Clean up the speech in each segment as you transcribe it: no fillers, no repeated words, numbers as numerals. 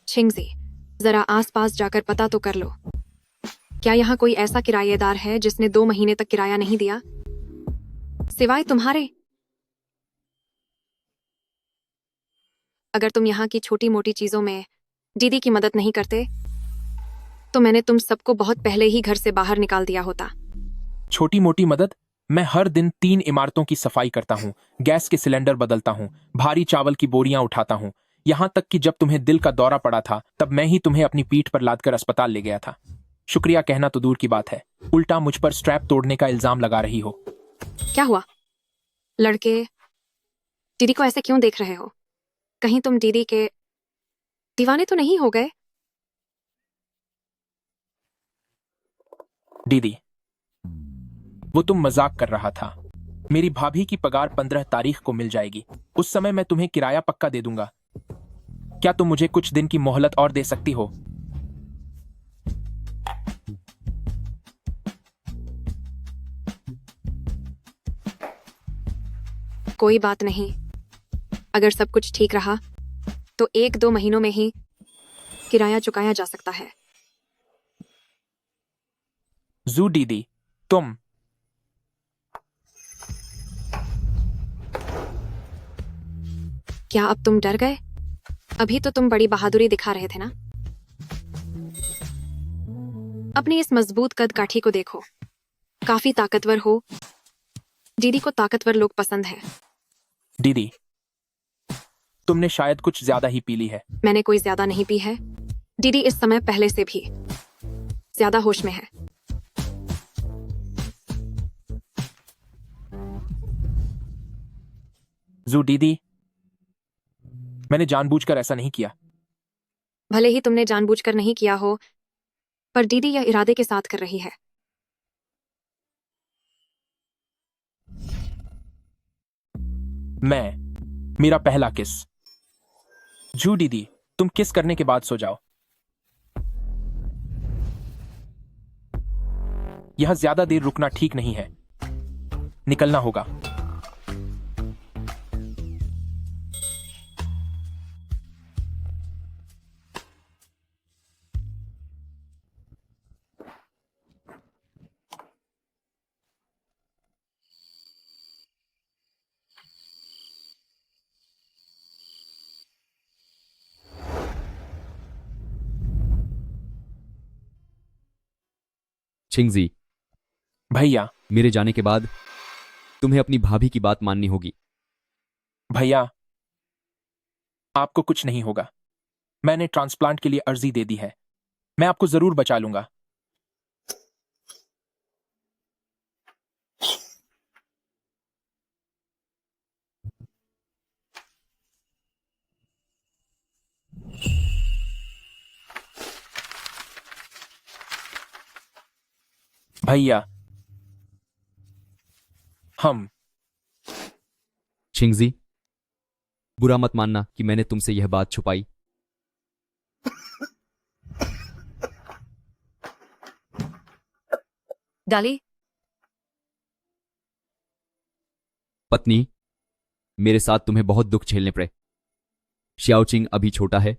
छिंगजी, जरा आसपास जाकर पता तो कर लो। क्या यहाँ कोई ऐसा किराएदार है जिसने 2 महीने तक किराया नहीं दिया, सिवाय तुम्हारे? अगर तुम यहाँ की छोटी मोटी चीजों में दीदी की मदद नहीं करते तो मैंने तुम सबको बहुत पहले ही घर से बाहर निकाल दिया होता। छोटी मोटी मदद? मैं हर दिन 3 इमारतों की सफाई करता हूँ, गैस के सिलेंडर बदलता हूँ, भारी चावल की बोरियां उठाता हूँ। यहाँ तक कि जब तुम्हें दिल का दौरा पड़ा था तब मैं ही तुम्हें अपनी पीठ पर लादकर अस्पताल ले गया था। शुक्रिया कहना तो दूर की बात है, उल्टा मुझ पर स्ट्रैप तोड़ने का इल्जाम लगा रही हो। क्या हुआ? लड़के दीदी को ऐसे क्यों देख रहे हो? कहीं तुम दीदी के दीवाने तो नहीं हो गए? दीदी, वो तुम मजाक कर रहा था। मेरी भाभी की पगार 15 तारीख को मिल जाएगी। उस समय मैं तुम्हें किराया पक्का दे दूंगा। क्या तुम मुझे कुछ दिन की मोहलत और दे सकती हो? कोई बात नहीं, अगर सब कुछ ठीक रहा तो 1-2 महीनों में ही किराया चुकाया जा सकता है। जू दीदी, तुम क्या अब तुम डर गए? अभी तो तुम बड़ी बहादुरी दिखा रहे थे ना। अपनी इस मजबूत कद काठी को देखो, काफी ताकतवर हो। दीदी को ताकतवर लोग पसंद है। दीदी, तुमने शायद कुछ ज्यादा ही पी ली है। मैंने कोई ज्यादा नहीं पी है। दीदी इस समय पहले से भी ज्यादा होश में है। जू दीदी, मैंने जानबूझकर ऐसा नहीं किया। भले ही तुमने जानबूझकर नहीं किया हो, पर दीदी यह इरादे के साथ कर रही है। मेरा पहला किस। जू दीदी, तुम किस करने के बाद सो जाओ। यह ज्यादा देर रुकना ठीक नहीं है, निकलना होगा। छिंगजी, भैया, मेरे जाने के बाद तुम्हें अपनी भाभी की बात माननी होगी। भैया, आपको कुछ नहीं होगा। मैंने ट्रांसप्लांट के लिए अर्जी दे दी है। मैं आपको जरूर बचा लूंगा। भैया, हम छिंगजी, बुरा मत मानना कि मैंने तुमसे यह बात छुपाई। डाली, पत्नी, मेरे साथ तुम्हें बहुत दुख झेलने पड़े। श्याओचिंग अभी छोटा है,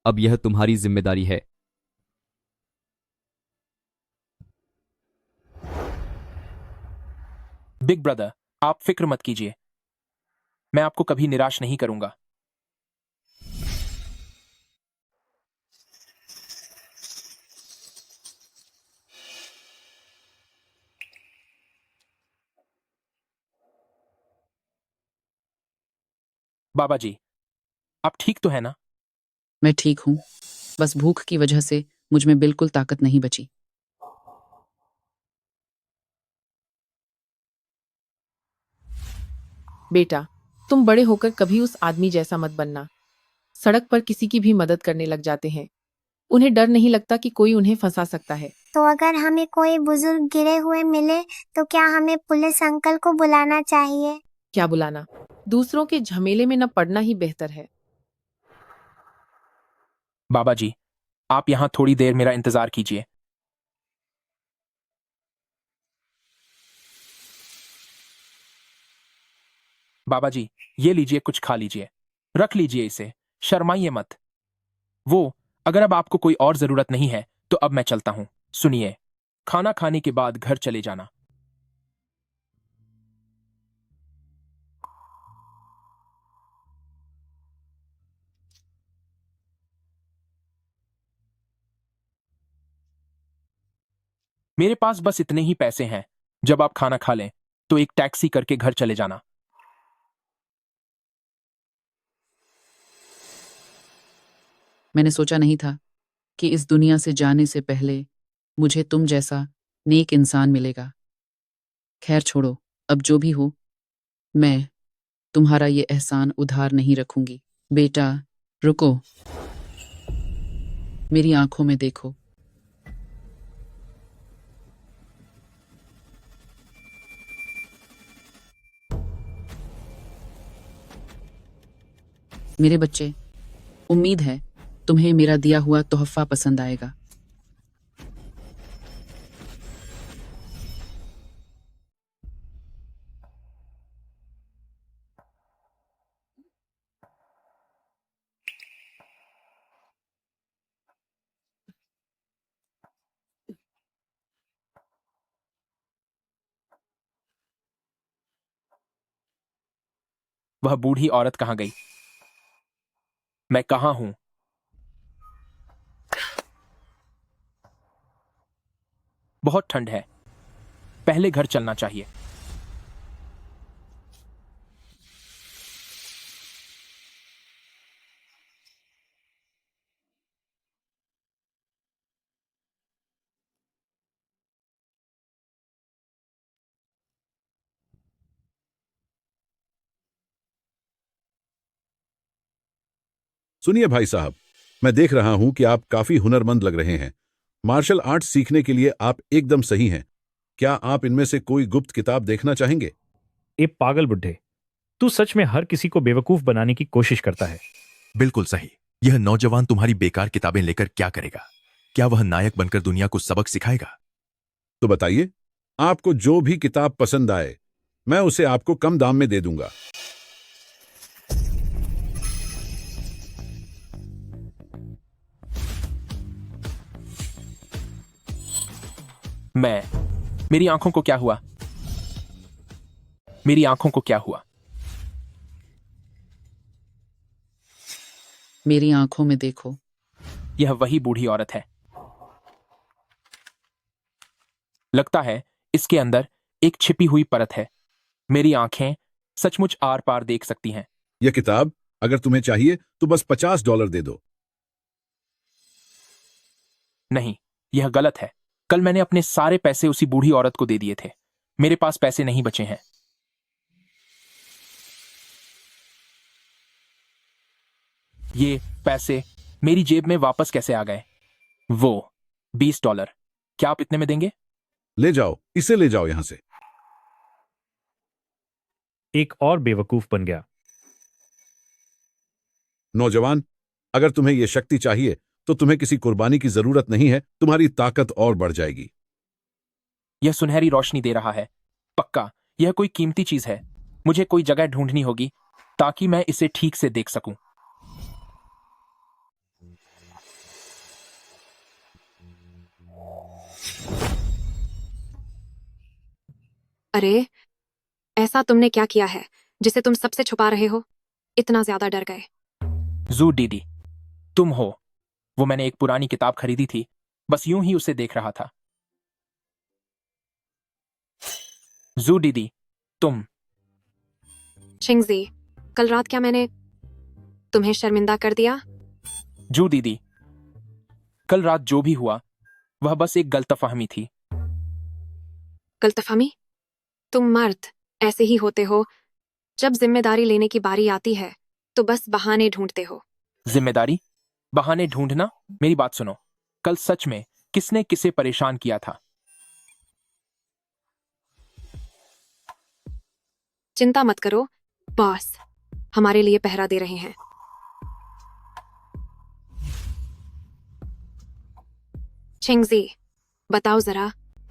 अब यह तुम्हारी जिम्मेदारी है। बिग ब्रदर, आप फिक्र मत कीजिए। मैं आपको कभी निराश नहीं करूंगा। बाबा जी, आप ठीक तो है ना? मैं ठीक हूँ, बस भूख की वजह से मुझ में बिल्कुल ताकत नहीं बची। बेटा, तुम बड़े होकर कभी उस आदमी जैसा मत बनना। सड़क पर किसी की भी मदद करने लग जाते हैं। उन्हें डर नहीं लगता कि कोई उन्हें फंसा सकता है। तो अगर हमें कोई बुजुर्ग गिरे हुए मिले तो क्या हमें पुलिस अंकल को बुलाना चाहिए? क्या बुलाना? दूसरों के झमेले में न पड़ना ही बेहतर है। बाबा जी, आप यहां थोड़ी देर मेरा इंतजार कीजिए। बाबा जी, ये लीजिए, कुछ खा लीजिए। रख लीजिए इसे, शर्माइए मत। वो, अगर अब आपको कोई और जरूरत नहीं है तो अब मैं चलता हूं। सुनिए, खाना खाने के बाद घर चले जाना। मेरे पास बस इतने ही पैसे हैं। जब आप खाना खा लें तो एक टैक्सी करके घर चले जाना। मैंने सोचा नहीं था कि इस दुनिया से जाने से पहले मुझे तुम जैसा नेक इंसान मिलेगा। खैर छोड़ो, अब जो भी हो, मैं तुम्हारा ये एहसान उधार नहीं रखूंगी। बेटा, रुको, मेरी आंखों में देखो। मेरे बच्चे, उम्मीद है तुम्हें मेरा दिया हुआ तोहफा पसंद आएगा। वह बूढ़ी औरत कहाँ गई? मैं कहाँ हूं? बहुत ठंड है, पहले घर चलना चाहिए। सुनिए भाई साहब, मैं देख रहा हूं कि आप काफी हुनरमंद लग रहे हैं। मार्शल आर्ट्स सीखने के लिए आप एकदम सही हैं। क्या आप इनमें से कोई गुप्त किताब देखना चाहेंगे? ए पागल बुड्ढे, तू सच में हर किसी को बेवकूफ बनाने की कोशिश करता है। बिल्कुल सही। यह नौजवान तुम्हारी बेकार किताबें लेकर क्या करेगा? क्या वह नायक बनकर दुनिया को सबक सिखाएगा? तो बताइए, आपको जो भी किताब पसंद आए, मैं उसे आपको कम दाम में दे दूंगा। मेरी आंखों को क्या हुआ? मेरी आंखों को क्या हुआ? मेरी आंखों में देखो। यह वही बूढ़ी औरत है। लगता है इसके अंदर एक छिपी हुई परत है। मेरी आंखें सचमुच आर पार देख सकती हैं। यह किताब अगर तुम्हें चाहिए तो बस $50 दे दो। नहीं, यह गलत है। कल मैंने अपने सारे पैसे उसी बूढ़ी औरत को दे दिए थे। मेरे पास पैसे नहीं बचे हैं। ये पैसे मेरी जेब में वापस कैसे आ गए? वो $20। क्या आप इतने में देंगे? ले जाओ, इसे ले जाओ यहां से। एक और बेवकूफ बन गया। नौजवान, अगर तुम्हें यह शक्ति चाहिए तो तुम्हें किसी कुर्बानी की जरूरत नहीं है। तुम्हारी ताकत और बढ़ जाएगी। यह सुनहरी रोशनी दे रहा है। पक्का यह कोई कीमती चीज है। मुझे कोई जगह ढूंढनी होगी ताकि मैं इसे ठीक से देख सकूं। अरे, ऐसा तुमने क्या किया है जिसे तुम सबसे छुपा रहे हो? इतना ज्यादा डर गए? जू दीदी, तुम हो। वो मैंने एक पुरानी किताब खरीदी थी, बस यूं ही उसे देख रहा था। जू दीदी, तुम। छिंगजी, कल रात क्या मैंने तुम्हें शर्मिंदा कर दिया? जू दीदी, कल रात जो भी हुआ वह बस एक गलतफहमी थी। गलतफहमी? तुम मर्द ऐसे ही होते हो। जब जिम्मेदारी लेने की बारी आती है तो बस बहाने ढूंढते हो। जिम्मेदारी? बहाने ढूंढना? मेरी बात सुनो, कल सच में किसने किसे परेशान किया था? चिंता मत करो, बॉस हमारे लिए पहरा दे रहे हैं। छिंगजी, बताओ जरा,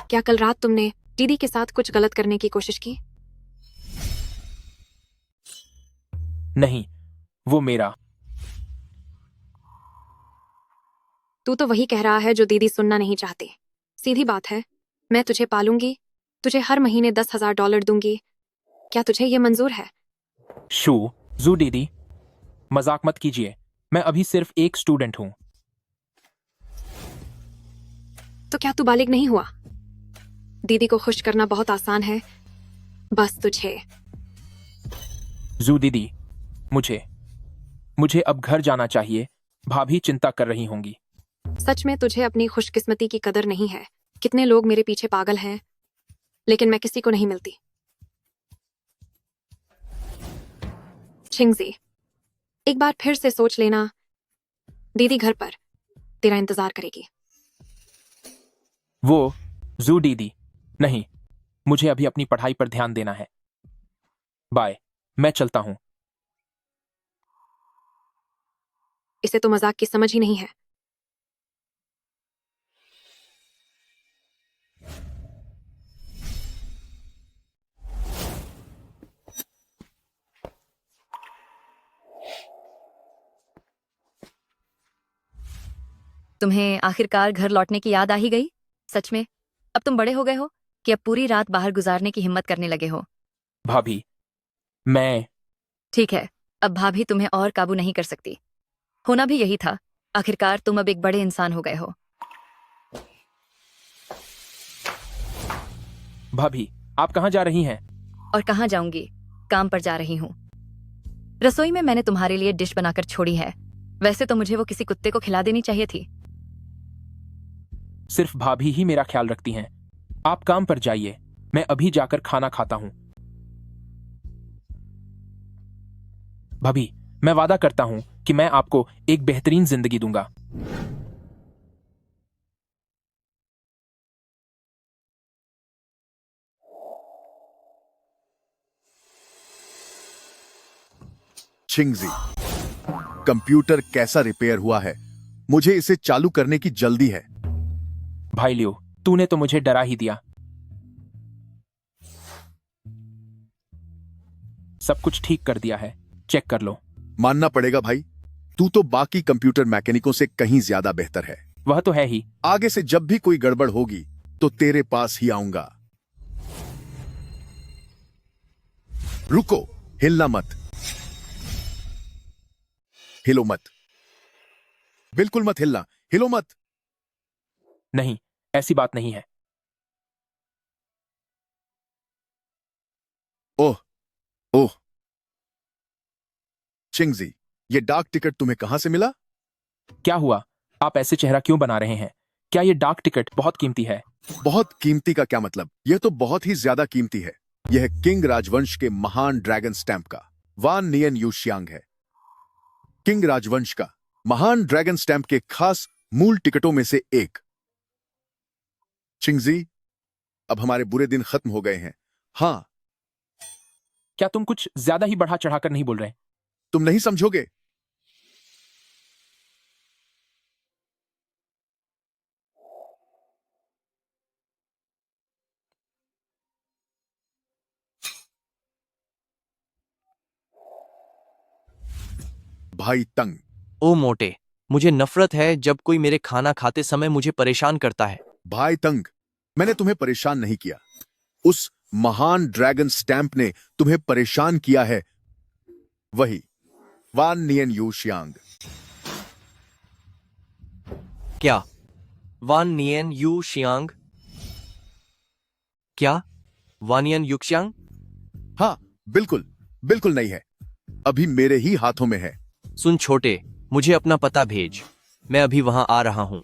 क्या कल रात तुमने दीदी के साथ कुछ गलत करने की कोशिश की? नहीं, वो मेरा तू तो वही कह रहा है जो दीदी सुनना नहीं चाहती। सीधी बात है, मैं तुझे पालूंगी, तुझे हर महीने $10,000 दूंगी। क्या तुझे ये मंजूर है? शू, जू दीदी, मजाक मत कीजिए। मैं अभी सिर्फ एक स्टूडेंट हूं। तो क्या तू बालिग नहीं हुआ? दीदी को खुश करना बहुत आसान है, बस तुझे। जू दीदी, मुझे अब घर जाना चाहिए। भाभी चिंता कर रही होंगी। सच में तुझे अपनी खुशकिस्मती की कदर नहीं है। कितने लोग मेरे पीछे पागल हैं, लेकिन मैं किसी को नहीं मिलती। छिंगजी, एक बार फिर से सोच लेना। दीदी घर पर तेरा इंतजार करेगी। वो जू दीदी, नहीं, मुझे अभी अपनी पढ़ाई पर ध्यान देना है। बाय, मैं चलता हूं। इसे तो मजाक की समझ ही नहीं है। तुम्हें आखिरकार घर लौटने की याद आ ही गई? सच में अब तुम बड़े हो गए हो कि अब पूरी रात बाहर गुजारने की हिम्मत करने लगे हो? भाभी, मैं ठीक है, अब भाभी तुम्हें और काबू नहीं कर सकती। होना भी यही था। आखिरकार तुम अब एक बड़े इंसान हो गए हो। भाभी, आप कहाँ जा रही हैं? और कहाँ जाऊंगी, काम पर जा रही हूँ। रसोई में मैंने तुम्हारे लिए डिश बनाकर छोड़ी है। वैसे तो मुझे वो किसी कुत्ते को खिला देनी चाहिए थी। सिर्फ भाभी ही मेरा ख्याल रखती हैं। आप काम पर जाइए, मैं अभी जाकर खाना खाता हूं। भाभी, मैं वादा करता हूं कि मैं आपको एक बेहतरीन जिंदगी दूंगा। छिंगजी, कंप्यूटर कैसा रिपेयर हुआ है? मुझे इसे चालू करने की जल्दी है। भाई लियो, तूने तो मुझे डरा ही दिया। सब कुछ ठीक कर दिया है, चेक कर लो। मानना पड़ेगा भाई, तू तो बाकी कंप्यूटर मैकेनिकों से कहीं ज्यादा बेहतर है। वह तो है ही। आगे से जब भी कोई गड़बड़ होगी तो तेरे पास ही आऊंगा। रुको, हिलना मत। हिलो मत, बिल्कुल मत हिलना, हिलो मत। नहीं, ऐसी बात नहीं है। ओह ओह, चिंगजी, ये डाक टिकट तुम्हें कहां से मिला? क्या हुआ? आप ऐसे चेहरा क्यों बना रहे हैं? क्या ये डाक टिकट बहुत कीमती है? बहुत कीमती का क्या मतलब? यह तो बहुत ही ज्यादा कीमती है। यह किंग राजवंश के महान ड्रैगन स्टैंप का वान नियन यूशियांग है। किंग राजवंश का महान ड्रैगन स्टैंप के खास मूल टिकटों में से एक। चिंगजी, अब हमारे बुरे दिन खत्म हो गए हैं। हां, क्या तुम कुछ ज्यादा ही बढ़ा चढ़ाकर नहीं बोल रहे? तुम नहीं समझोगे। भाई तंग, ओ मोटे, मुझे नफरत है जब कोई मेरे खाना खाते समय मुझे परेशान करता है। भाई तंग, मैंने तुम्हें परेशान नहीं किया। उस महान ड्रैगन स्टैंप ने तुम्हें परेशान किया है। वही वान नियन यूशियांग। क्या? वान नियन यू शियांग? क्या वानियन युक्शियांग? हाँ, बिल्कुल बिल्कुल नहीं है, अभी मेरे ही हाथों में है। सुन छोटे, मुझे अपना पता भेज, मैं अभी वहां आ रहा हूं।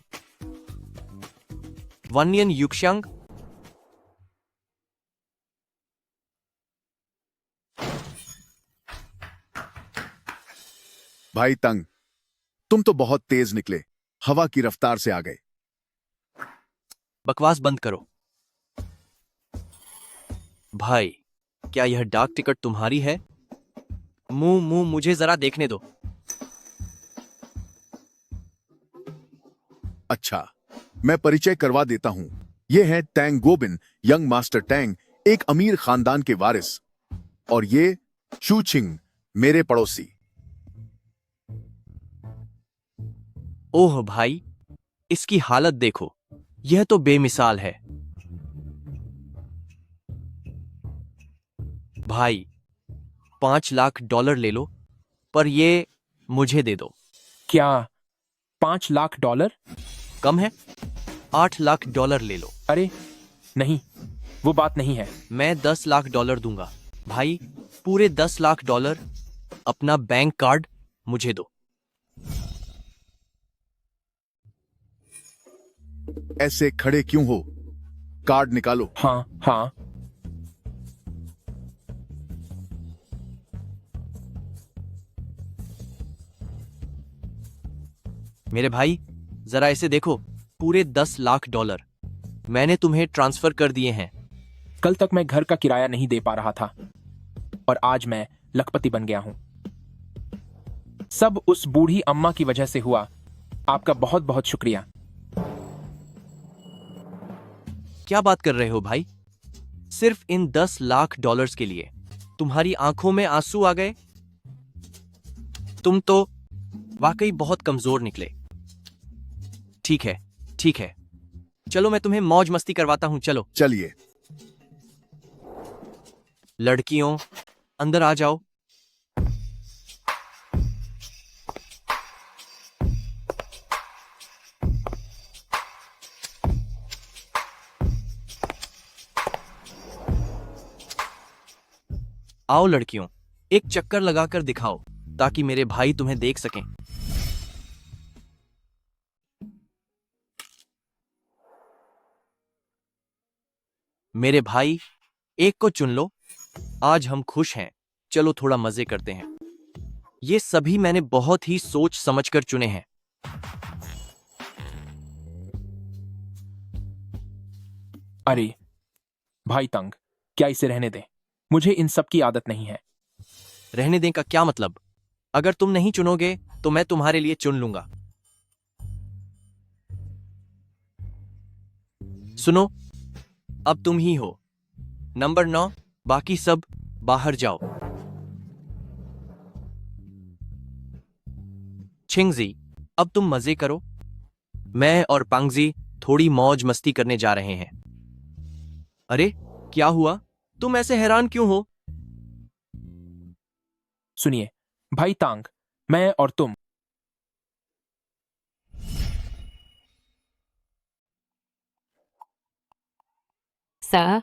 वानियन युक्शियांग? भाई तंग, तुम तो बहुत तेज निकले, हवा की रफ्तार से आ गए। बकवास बंद करो। भाई, क्या यह डाक टिकट तुम्हारी है? मुंह मुझे जरा देखने दो। अच्छा, मैं परिचय करवा देता हूं। ये है Tang Gobain, young master Tang, एक अमीर खानदान के वारिस। और ये शूचिंग, मेरे पड़ोसी। ओह भाई, इसकी हालत देखो, यह तो बेमिसाल है। भाई, $5 लाख ले लो, पर ये मुझे दे दो। क्या $5 लाख? कम है? $8 लाख ले लो। अरे नहीं, वो बात नहीं है। मैं $10 लाख दूंगा। भाई, पूरे $10 लाख। अपना बैंक कार्ड मुझे दो। ऐसे खड़े क्यों हो? कार्ड निकालो। हाँ हाँ। मेरे भाई, जरा इसे देखो, पूरे $10 लाख मैंने तुम्हें ट्रांसफर कर दिए हैं। कल तक मैं घर का किराया नहीं दे पा रहा था और आज मैं लखपति बन गया हूं। सब उस बूढ़ी अम्मा की वजह से हुआ। आपका बहुत बहुत शुक्रिया। क्या बात कर रहे हो भाई? सिर्फ इन $10 लाख के लिए तुम्हारी आंखों में आंसू आ गए? तुम तो वाकई बहुत कमजोर निकले। ठीक है, ठीक है, चलो मैं तुम्हें मौज मस्ती करवाता हूं। चलो चलिए। लड़कियों, अंदर आ जाओ। आओ लड़कियों, एक चक्कर लगाकर दिखाओ ताकि मेरे भाई तुम्हें देख सकें। मेरे भाई, एक को चुन लो। आज हम खुश हैं, चलो थोड़ा मजे करते हैं। ये सभी मैंने बहुत ही सोच समझकर चुने हैं। अरे भाई तंग, क्या इसे रहने दें? मुझे इन सब की आदत नहीं है। रहने दें का क्या मतलब? अगर तुम नहीं चुनोगे तो मैं तुम्हारे लिए चुन लूंगा। सुनो, अब तुम ही हो। नंबर 9, बाकी सब बाहर जाओ। छिंगजी, अब तुम मजे करो। मैं और पांगजी थोड़ी मौज मस्ती करने जा रहे हैं। अरे क्या हुआ? तुम ऐसे हैरान क्यों हो? सुनिए भाई तांग, मैं और तुम सर,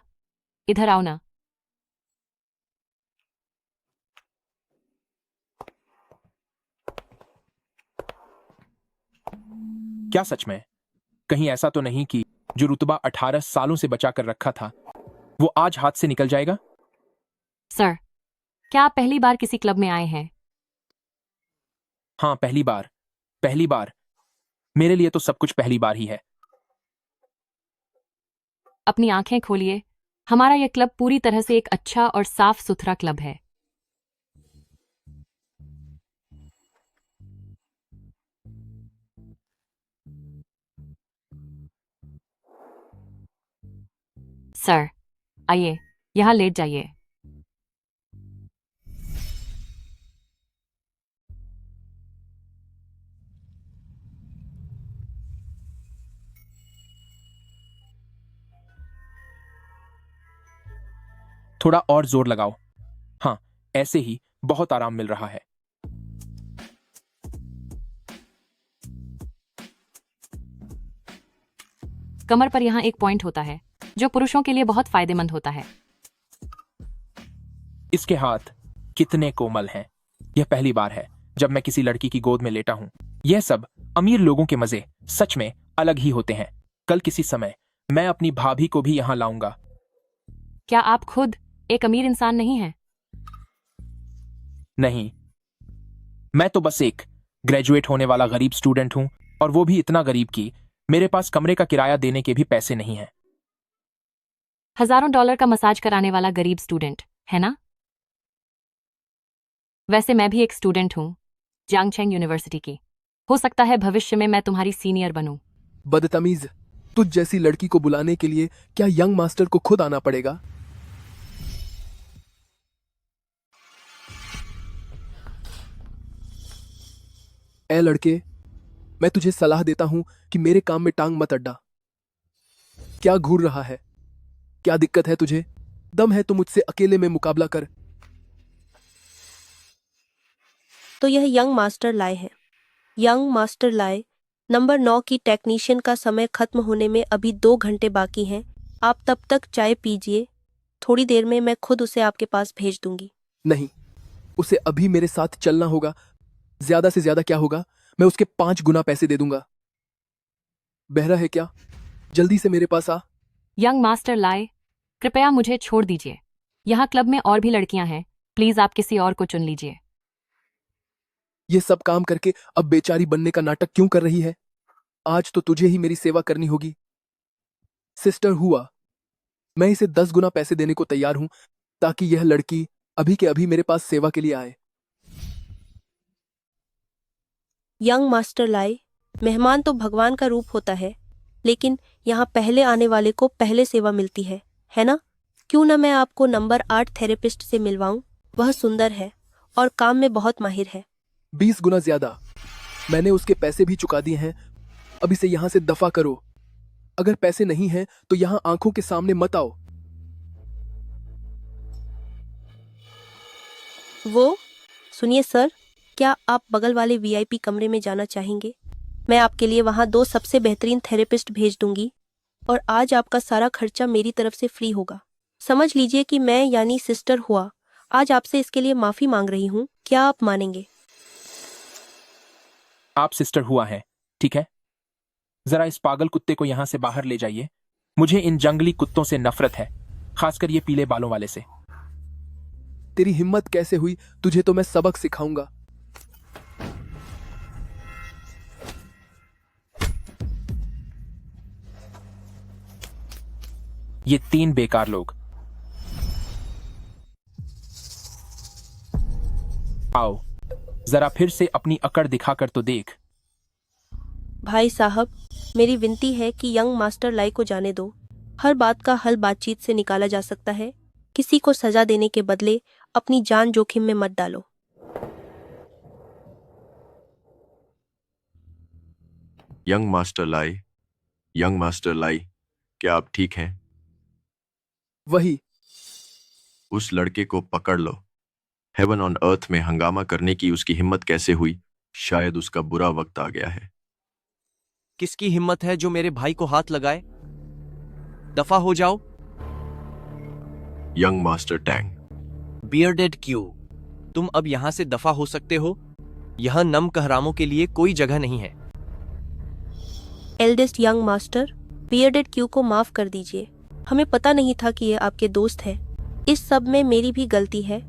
इधर आओ ना। क्या सच में? कहीं ऐसा तो नहीं कि जो रुतबा 18 सालों से बचा कर रखा था वो आज हाथ से निकल जाएगा? सर, क्या आप पहली बार किसी क्लब में आए हैं? हाँ, पहली बार। पहली बार। मेरे लिए तो सब कुछ पहली बार ही है। अपनी आंखें खोलिए। हमारा यह क्लब पूरी तरह से एक अच्छा और साफ सुथरा क्लब है। सर, आइए, यहां लेट जाइए। थोड़ा और जोर लगाओ। हाँ, ऐसे ही बहुत आराम मिल रहा है। कमर पर यहाँ एक पॉइंट होता है जो पुरुषों के लिए बहुत फायदेमंद होता है। इसके हाथ कितने कोमल हैं। यह पहली बार है जब मैं किसी लड़की की गोद में लेटा हूं। यह सब अमीर लोगों के मजे सच में अलग ही होते हैं। कल किसी समय मैं अपनी भाभी को भी यहां लाऊंगा। क्या आप खुद एक अमीर इंसान नहीं हैं? नहीं, मैं तो बस एक ग्रेजुएट होने वाला गरीब स्टूडेंट हूं, और वो भी इतना गरीब कि मेरे पास कमरे का किराया देने के भी पैसे नहीं हैं। हजारों डॉलर का मसाज कराने वाला गरीब स्टूडेंट, है ना? वैसे मैं भी एक स्टूडेंट हूँ, जांगचेंग यूनिवर्सिटी की। हो सकता है भविष्य में मैं तुम्हारी सीनियर बनूं। बदतमीज, तुझ जैसी लड़की को बुलाने के लिए क्या यंग मास्टर को खुद आना पड़ेगा? ए लड़के, मैं तुझे सलाह देता हूं कि मेरे काम में टांग मत अड्डा। क्या घूर रहा है? क्या दिक्कत है तुझे? दम है तो मुझसे अकेले में मुकाबला कर। तो यह यंग मास्टर लाए हैं। यंग मास्टर लाए नंबर 9 की टेक्नीशियन का समय खत्म होने में अभी 2 घंटे बाकी हैं। आप तब तक चाय पीजिए, थोड़ी देर में मैं खुद उसे आपके पास भेज दूंगी। नहीं, उसे अभी मेरे साथ चलना होगा। ज्यादा से ज्यादा क्या होगा, मैं उसके 5 गुना पैसे दे दूंगा। बहरा है क्या? जल्दी से मेरे पास आ। यंग मास्टर लाए, कृपया मुझे छोड़ दीजिए। यहाँ क्लब में और भी लड़कियां हैं, प्लीज आप किसी और को चुन लीजिए। ये सब काम करके अब बेचारी बनने का नाटक क्यों कर रही है? आज तो तुझे ही मेरी सेवा करनी होगी। सिस्टर हुआ, मैं इसे 10 गुना पैसे देने को तैयार हूं ताकि यह लड़की अभी के अभी मेरे पास सेवा के लिए आए। यंग मास्टर लाए, मेहमान तो भगवान का रूप होता है, लेकिन यहाँ पहले आने वाले को पहले सेवा मिलती है ना? क्यों ना मैं आपको नंबर 8 थेरेपिस्ट से मिलवाऊं? वह सुंदर है और काम में बहुत माहिर है। 20 गुना ज्यादा। मैंने उसके पैसे भी चुका दिए हैं। अब इसे यहां से दफा करो। अगर पैसे नहीं हैं तो यहां आंखों के सामने मत आओ। वो सुनिए सर, क्या आप बगल वाले वीआईपी कमरे में जाना चाहेंगे? मैं आपके लिए वहां 2 सबसे बेहतरीन थेरेपिस्ट भेज दूंगी और आज आपका सारा खर्चा मेरी तरफ से फ्री होगा। समझ लीजिए कि मैं यानी सिस्टर हुआ आज आपसे इसके लिए माफी मांग रही हूँ। क्या आप मानेंगे? आप सिस्टर हुआ है, ठीक है? जरा इस पागल कुत्ते को यहां से बाहर ले जाइए। मुझे इन जंगली कुत्तों से नफरत है, खासकर ये पीले बालों वाले से। तेरी हिम्मत कैसे हुई? तुझे तो मैं सबक सिखाऊंगा। ये 3 बेकार लोग। आओ, जरा फिर से अपनी अकड़ दिखाकर तो देख। भाई साहब, मेरी विनती है कि यंग मास्टर लाई को जाने दो। हर बात का हल बातचीत से निकाला जा सकता है। किसी को सजा देने के बदले अपनी जान जोखिम में मत डालो। यंग मास्टर लाई, क्या आप ठीक हैं? वही। उस लड़के को पकड़ लो। हेवन ऑन अर्थ में हंगामा करने की उसकी हिम्मत कैसे हुई? शायद उसका बुरा वक्त आ गया है। किसकी हिम्मत है जो मेरे भाई को हाथ लगाए? दफा हो जाओ। Young master Tang. Bearded Q, तुम अब यहां से दफा हो सकते हो। यहां नम कहरामों के लिए कोई जगह नहीं है। Eldest young master, bearded Q को माफ कर दीजिए। हमें पता नहीं था कि ये आपके दोस्त है। इस सब में मेरी भी गलती है।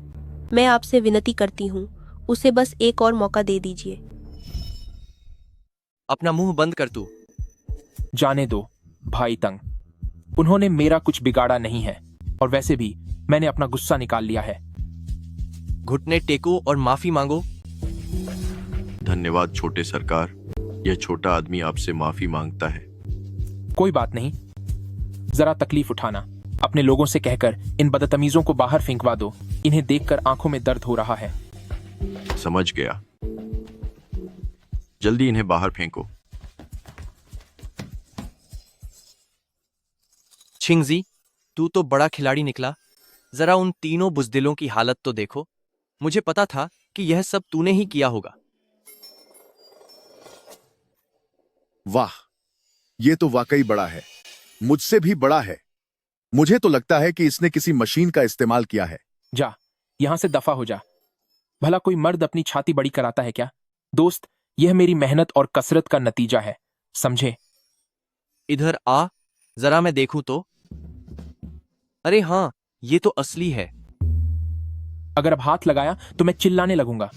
मैं आपसे विनती करती हूँ, उसे बस एक और मौका दे दीजिए। अपना मुंह बंद कर तू। जाने दो भाई तंग, उन्होंने मेरा कुछ बिगाड़ा नहीं है और वैसे भी मैंने अपना गुस्सा निकाल लिया है। घुटने टेको और माफी मांगो। धन्यवाद छोटे सरकार, यह छोटा आदमी आपसे माफी मांगता है। कोई बात नहीं, जरा तकलीफ उठाना। अपने लोगों से कहकर इन बदतमीजों को बाहर फेंकवा दो। इन्हें देखकर आंखों में दर्द हो रहा है। समझ गया, जल्दी इन्हें बाहर फेंको। छिंगजी, तू तो बड़ा खिलाड़ी निकला। जरा उन तीनों बुजदिलों की हालत तो देखो। मुझे पता था कि यह सब तूने ही किया होगा। वाह, ये तो वाकई बड़ा है, मुझसे भी बड़ा है। मुझे तो लगता है कि इसने किसी मशीन का इस्तेमाल किया है। जा, यहां से दफा हो जा। भला कोई मर्द अपनी छाती बड़ी कराता है क्या? दोस्त, यह मेरी मेहनत और कसरत का नतीजा है, समझे? इधर आ, जरा मैं देखूं तो। अरे हाँ, ये तो असली है। अगर अब हाथ लगाया तो मैं चिल्लाने लगूंगा।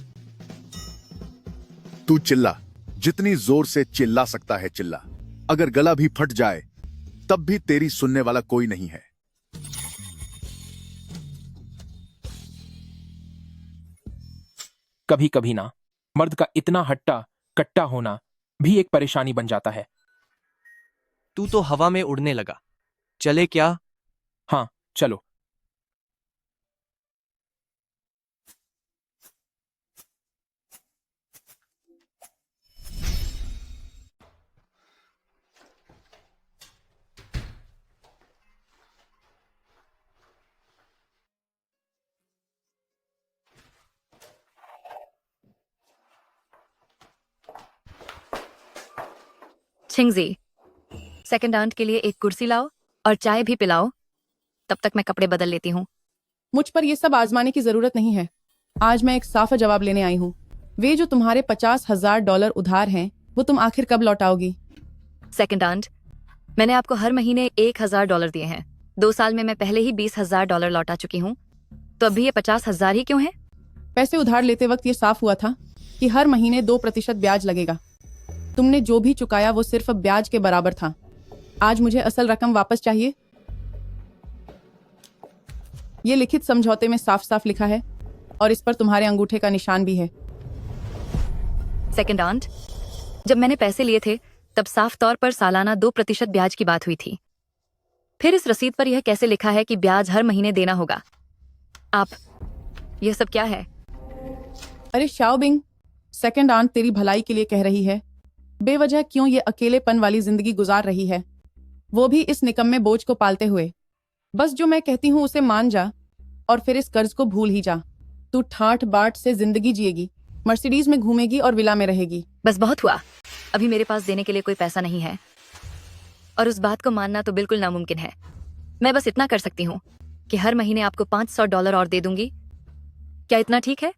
तू चिल्ला, जितनी जोर से चिल्ला सकता है चिल्ला। अगर गला भी फट जाए तब भी तेरी सुनने वाला कोई नहीं है। कभी कभी ना, मर्द का इतना हट्टा कट्टा होना भी एक परेशानी बन जाता है। तू तो हवा में उड़ने लगा। चले क्या? हाँ, चलो। छिंगजी, सेकंड आंट के लिए एक कुर्सी लाओ और चाय भी पिलाओ। तब तक मैं कपड़े बदल लेती हूँ। मुझ पर यह सब आजमाने की जरूरत नहीं है। आज मैं एक साफ जवाब लेने आई हूँ। वे जो तुम्हारे $50,000 उधार हैं, वो तुम आखिर कब लौटाओगी? सेकंड आंट, मैंने आपको हर महीने $1,000 दिए हैं। 2 साल में मैं पहले ही $20,000 लौटा चुकी हूँ, तो अभी ये 50,000 ही क्यों है? पैसे उधार लेते वक्त ये साफ हुआ था कि हर महीने 2% ब्याज लगेगा। तुमने जो भी चुकाया वो सिर्फ ब्याज के बराबर था। आज मुझे असल रकम वापस चाहिए। ये लिखित समझौते में साफ साफ लिखा है और इस पर तुम्हारे अंगूठे का निशान भी है। सेकंड आंट, जब मैंने पैसे लिए थे तब साफ तौर पर सालाना 2% ब्याज की बात हुई थी। फिर इस रसीद पर यह कैसे लिखा है कि ब्याज हर महीने देना होगा? यह सब क्या है? अरे शाओबिंग, सेकंड आंट तेरी भलाई के लिए कह रही है। बेवजह क्यों ये अकेलेपन वाली जिंदगी गुजार रही है, वो भी इस निकम्मे बोझ को पालते हुए। बस जो मैं कहती हूँ उसे मान जा और फिर इस कर्ज को भूल ही जा। तू ठाठ बाट से जिंदगी जिएगी, मर्सिडीज में घूमेगी और विला में रहेगी। बस बहुत हुआ। अभी मेरे पास देने के लिए कोई पैसा नहीं है और उस बात को मानना तो बिल्कुल नामुमकिन है। मैं बस इतना कर सकती हूँ कि हर महीने आपको $500 और दे दूंगी। क्या इतना ठीक है?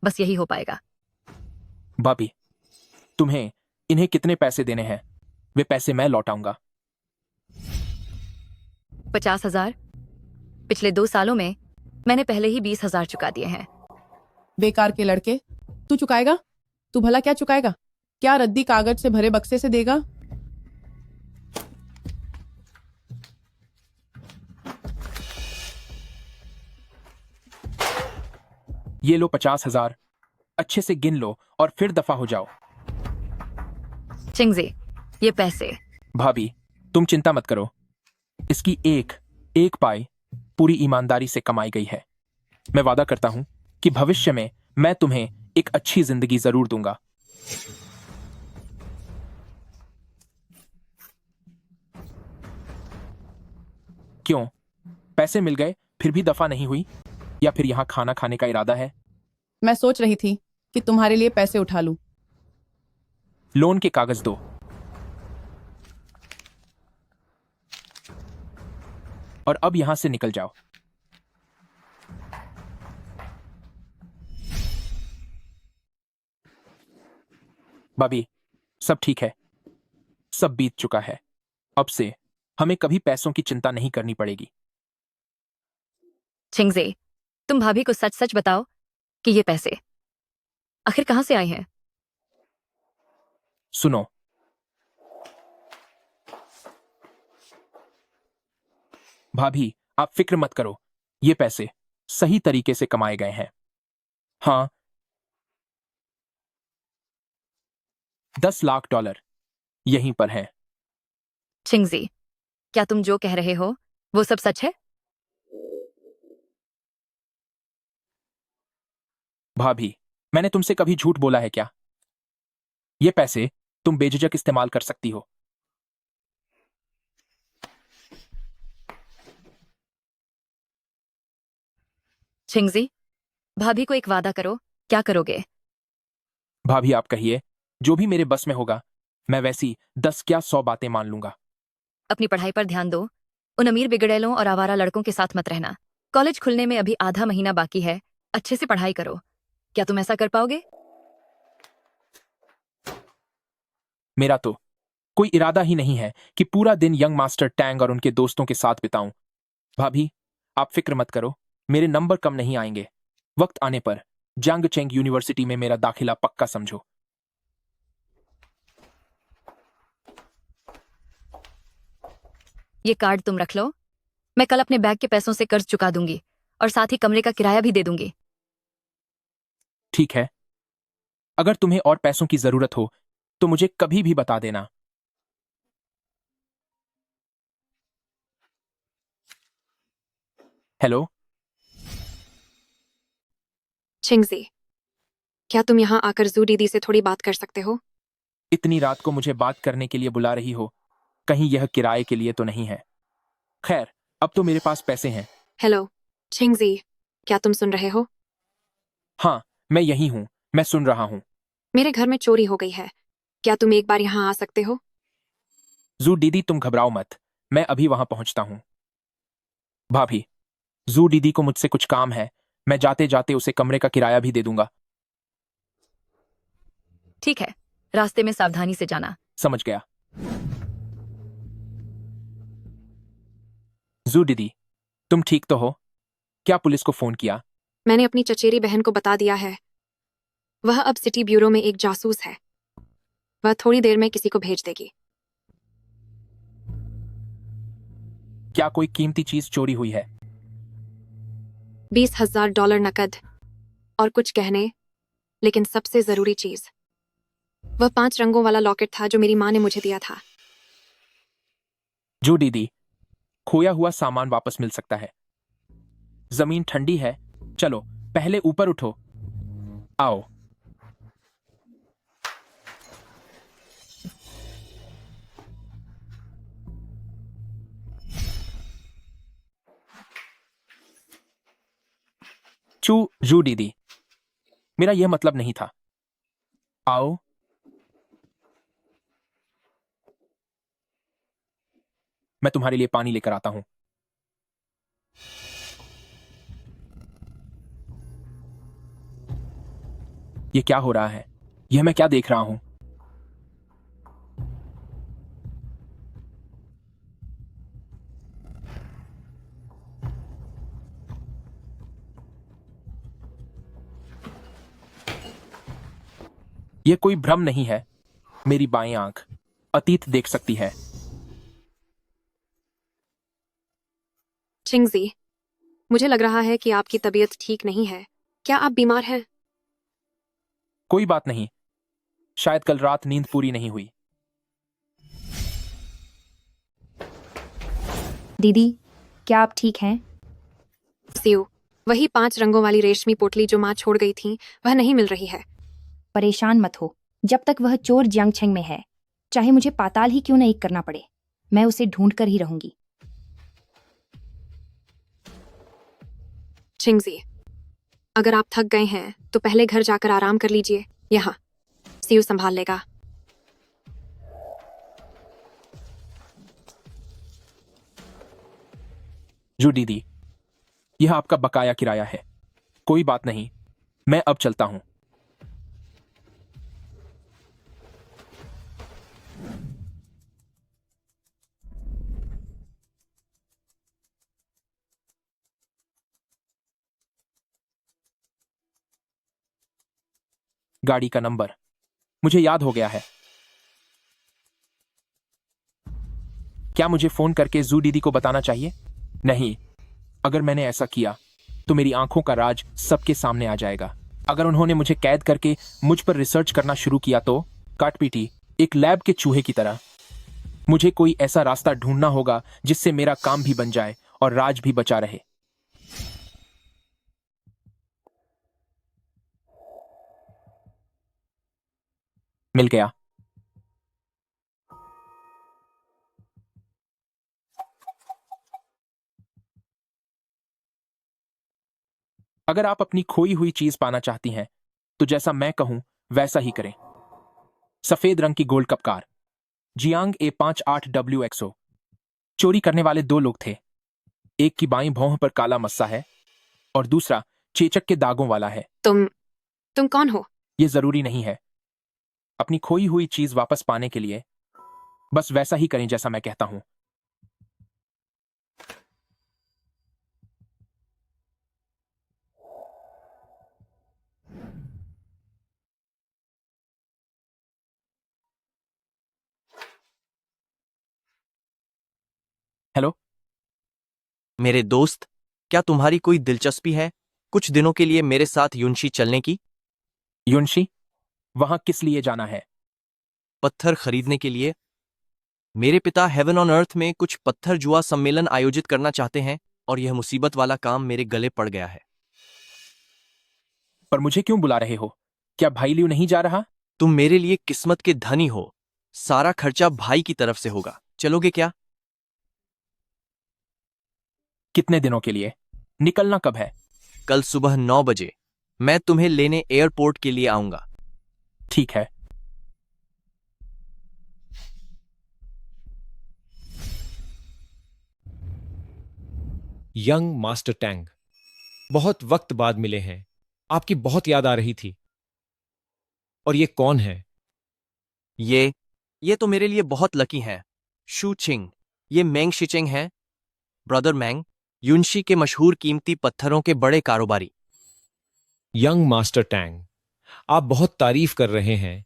बस यही हो पाएगा। भाभी, तुम्हें इन्हें कितने पैसे देने हैं? वे पैसे मैं लौटाऊंगा। 50,000। पिछले 2 सालों में मैंने पहले ही 20,000 चुका दिए हैं। बेकार के लड़के, तू चुकाएगा? तू भला क्या चुकाएगा? क्या रद्दी कागज से भरे बक्से से देगा? ये लो 50,000। अच्छे से गिन लो और फिर दफा हो जाओ। चिंगजी, ये पैसे। भाभी, तुम चिंता मत करो। इसकी एक पाई पूरी ईमानदारी से कमाई गई है। मैं वादा करता हूं कि भविष्य में मैं तुम्हें एक अच्छी जिंदगी जरूर दूंगा। क्यों, पैसे मिल गए फिर भी दफा नहीं हुई? या फिर यहां खाना खाने का इरादा है? मैं सोच रही थी कि तुम्हारे लिए पैसे उठा लूं। लोन के कागज दो और अब यहां से निकल जाओ। भाभी, सब ठीक है। सब बीत चुका है। अब से हमें कभी पैसों की चिंता नहीं करनी पड़ेगी। चिंगजी, तुम भाभी को सच सच बताओ कि ये पैसे आखिर कहां से आए हैं? सुनो, भाभी, आप फिक्र मत करो। ये पैसे सही तरीके से कमाए गए हैं। हाँ, $10 लाख यहीं पर हैं। चिंगजी, क्या तुम जो कह रहे हो वो सब सच है? भाभी, मैंने तुमसे कभी झूठ बोला है क्या? ये पैसे तुम बेझिझक इस्तेमाल कर सकती हो। चिंगजी, भाभी को एक वादा करो। क्या करोगे? भाभी, आप कहिए। जो भी मेरे बस में होगा, मैं वैसी 10 क्या 100 बातें मान लूंगा। अपनी पढ़ाई पर ध्यान दो। उन अमीर बिगड़ैलों और आवारा लड़कों के साथ मत रहना। कॉलेज खुलने में अभी आधा महीना बाकी है। अच्छे से पढ़ाई करो। क्या तुम ऐसा कर पाओगे? मेरा तो कोई इरादा ही नहीं है कि पूरा दिन यंग मास्टर टैंग और उनके दोस्तों के साथ बिताऊं। भाभी, आप फिक्र मत करो। मेरे नंबर कम नहीं आएंगे। वक्त आने पर जांगचेंग यूनिवर्सिटी में मेरा दाखिला पक्का समझो। ये कार्ड तुम रख लो। मैं कल अपने बैग के पैसों से कर्ज चुका दूंगी और साथ ही कमरे का किराया भी दे दूंगी। ठीक है। अगर तुम्हें और पैसों की जरूरत हो तो मुझे कभी भी बता देना। हेलो चिंगजी, क्या तुम यहाँ आकर जू दीदी से थोड़ी बात कर सकते हो? इतनी रात को मुझे बात करने के लिए बुला रही हो? कहीं यह किराए के लिए तो नहीं है? खैर, अब तो मेरे पास पैसे हैं। हेलो चिंगजी, क्या तुम सुन रहे हो? हाँ, मैं यही हूं। मैं सुन रहा हूं। मेरे घर में चोरी हो गई है। क्या तुम एक बार यहाँ आ सकते हो? जू दीदी तुम घबराओ मत, मैं अभी वहां पहुंचता हूं। भाभी, जू दीदी को मुझसे कुछ काम है, मैं जाते जाते उसे कमरे का किराया भी दे दूंगा। ठीक है, रास्ते में सावधानी से जाना। समझ गया। जू दीदी, तुम ठीक तो हो? क्या पुलिस को फोन किया? मैंने अपनी चचेरी बहन को बता दिया है। वह अब सिटी ब्यूरो में एक जासूस है। वह थोड़ी देर में किसी को भेज देगी। क्या कोई कीमती चीज चोरी हुई है? $20,000 नकद और कुछ गहने, लेकिन सबसे जरूरी चीज वह 5 रंगों वाला लॉकेट था जो मेरी माँ ने मुझे दिया था। जू दीदी, खोया हुआ सामान वापस मिल सकता है। जमीन ठंडी है, चलो पहले ऊपर उठो। आओ। जू दीदी, मेरा यह मतलब नहीं था। आओ। मैं तुम्हारे लिए पानी लेकर आता हूं। ये क्या हो रहा है? यह मैं क्या देख रहा हूं? यह कोई भ्रम नहीं है। मेरी बाएं आंख अतीत देख सकती है। चिंगजी, मुझे लग रहा है कि आपकी तबीयत ठीक नहीं है। क्या आप बीमार हैं? कोई बात नहीं, शायद कल रात नींद पूरी नहीं हुई। दीदी, क्या आप ठीक हैं? सियो, वही 5 रंगों वाली रेशमी पोटली जो माँ छोड़ गई थी, वह नहीं मिल रही है। परेशान मत हो, जब तक वह चोर जियांगछेंग में है, चाहे मुझे पाताल ही क्यों नहीं करना पड़े, मैं उसे ढूंढ कर ही रहूंगी। चिंगजी, अगर आप थक गए हैं तो पहले घर जाकर आराम कर लीजिए। यहाँ सियो संभाल लेगा। जू दीदी, यह आपका बकाया किराया है। कोई बात नहीं, मैं अब चलता हूं। गाड़ी का नंबर मुझे याद हो गया है। क्या मुझे फोन करके जू दीदी को बताना चाहिए? नहीं, अगर मैंने ऐसा किया तो मेरी आंखों का राज सबके सामने आ जाएगा। अगर उन्होंने मुझे कैद करके मुझ पर रिसर्च करना शुरू किया तो काटपीटी एक लैब के चूहे की तरह। मुझे कोई ऐसा रास्ता ढूंढना होगा जिससे मेरा काम भी बन जाए और राज भी बचा रहे। मिल गया। अगर आप अपनी खोई हुई चीज पाना चाहती हैं तो जैसा मैं कहूं वैसा ही करें। सफेद रंग की gold cup car, Jiang A58WXO। चोरी करने वाले 2 लोग थे। एक की बाईं भौं पर काला मस्सा है और दूसरा चेचक के दागों वाला है। तुम कौन हो? यह जरूरी नहीं है। अपनी खोई हुई चीज वापस पाने के लिए बस वैसा ही करें जैसा मैं कहता हूं। हेलो मेरे दोस्त, क्या तुम्हारी कोई दिलचस्पी है कुछ दिनों के लिए मेरे साथ युनशी चलने की? युनशी, वहां किस लिए जाना है? पत्थर खरीदने के लिए। मेरे पिता हेवन ऑन अर्थ में कुछ पत्थर जुआ सम्मेलन आयोजित करना चाहते हैं और यह मुसीबत वाला काम मेरे गले पड़ गया है। पर मुझे क्यों बुला रहे हो? क्या भाई लियो नहीं जा रहा? तुम मेरे लिए किस्मत के धनी हो। सारा खर्चा भाई की तरफ से होगा। चलोगे क्या? कितने दिनों के लिए? निकलना कब है? कल सुबह 9 बजे मैं तुम्हें लेने एयरपोर्ट के लिए आऊंगा। ठीक है। यंग मास्टर टैंग, बहुत वक्त बाद मिले हैं। आपकी बहुत याद आ रही थी। और ये कौन है? ये तो मेरे लिए बहुत लकी हैं। शू चिंग, ये मैंग शिचिंग हैं, ब्रदर मैंग, युनशी के मशहूर कीमती पत्थरों के बड़े कारोबारी। यंग मास्टर टैंग, आप बहुत तारीफ कर रहे हैं।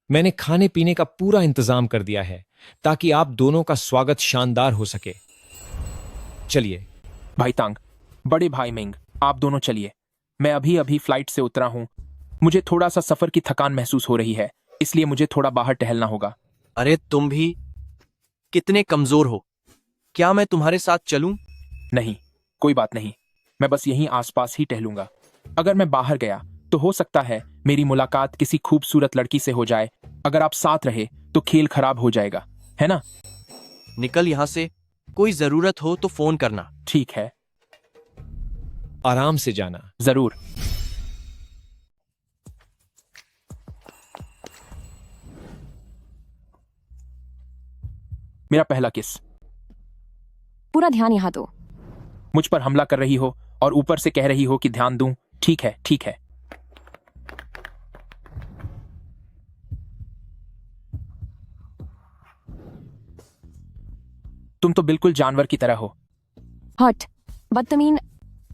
मैंने खाने पीने का पूरा इंतजाम कर दिया है ताकि आप दोनों का स्वागत शानदार हो सके। चलिए। भाई तांग, बड़े भाई मिंग, आप दोनों चलिए। मैं अभी अभी फ्लाइट से उतरा हूं। मुझे थोड़ा सा सफर की थकान महसूस हो रही है, इसलिए मुझे थोड़ा बाहर टहलना होगा। अरे तुम भी कितने कमजोर हो। क्या मैं तुम्हारे साथ चलूं? नहीं, कोई बात नहीं। मैं बस यहीं आसपास ही टहलूंगा। अगर मैं बाहर गया तो हो सकता है मेरी मुलाकात किसी खूबसूरत लड़की से हो जाए। अगर आप साथ रहे तो खेल खराब हो जाएगा, है ना? निकल यहां से। कोई जरूरत हो तो फोन करना। ठीक है। आराम से जाना। जरूर। मेरा पहला किस। पूरा ध्यान यहाँ दो। मुझ पर हमला कर रही हो और ऊपर से कह रही हो कि ध्यान दूं। ठीक है, ठीक है। तुम तो बिल्कुल जानवर की तरह हो। हट, बदतमीन।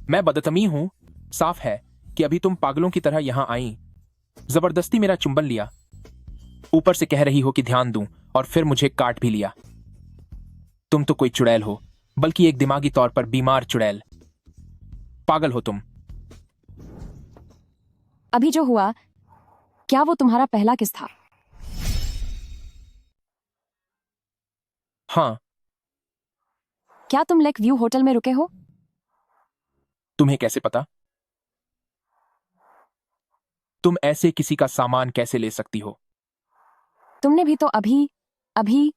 मैं बदतमीज हूं? साफ है कि अभी तुम पागलों की तरह यहां आई, जबरदस्ती मेरा चुंबन लिया, ऊपर से कह रही हो कि ध्यान दूं, और फिर मुझे काट भी लिया। तुम तो कोई चुड़ैल हो, बल्कि एक दिमागी तौर पर बीमार चुड़ैल। पागल हो तुम। अभी जो हुआ, क्या वो तुम्हारा पहला किस था? हाँ। क्या तुम लेक व्यू होटल में रुके हो? तुम्हें कैसे पता? तुम ऐसे किसी का सामान कैसे ले सकती हो? तुमने भी तो अभी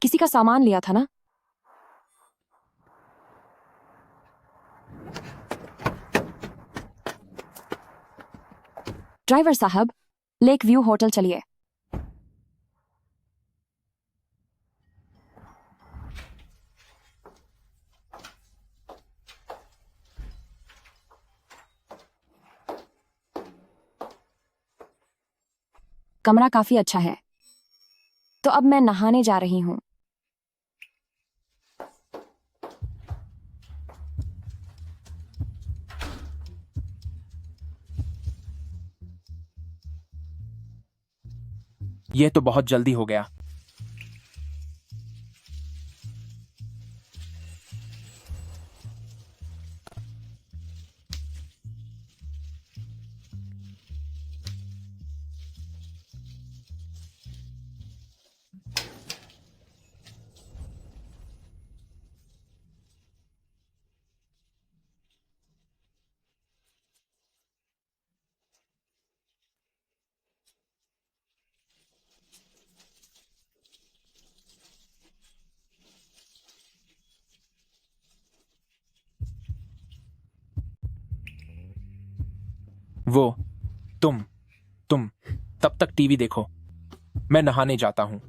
किसी का सामान लिया था ना? ड्राइवर साहब, लेक व्यू होटल चलिए। कमरा काफी अच्छा है। तो अब मैं नहाने जा रही हूं। यह तो बहुत जल्दी हो गया। वो तुम तब तक टीवी देखो, मैं नहाने जाता हूं।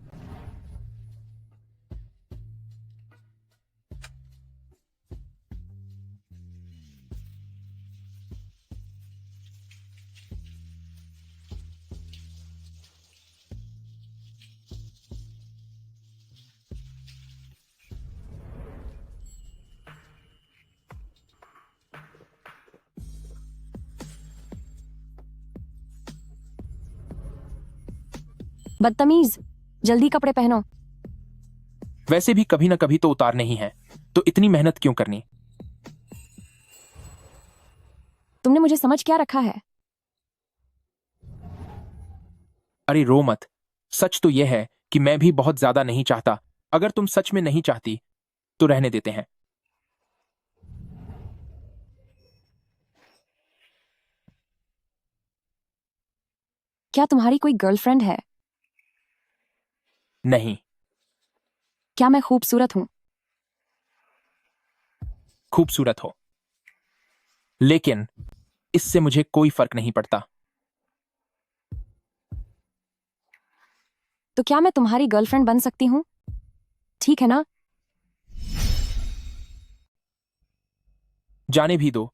बदतमीज, जल्दी कपड़े पहनो। वैसे भी कभी ना कभी तो उतारने ही हैं, तो इतनी मेहनत क्यों करनी? तुमने मुझे समझ क्या रखा है? अरे रो मत। सच तो यह है कि मैं भी बहुत ज्यादा नहीं चाहता। अगर तुम सच में नहीं चाहती तो रहने देते हैं। क्या तुम्हारी कोई गर्लफ्रेंड है? नहीं। क्या मैं खूबसूरत हूं? खूबसूरत हो, लेकिन इससे मुझे कोई फर्क नहीं पड़ता। तो क्या मैं तुम्हारी गर्लफ्रेंड बन सकती हूं? ठीक है ना? जाने भी दो,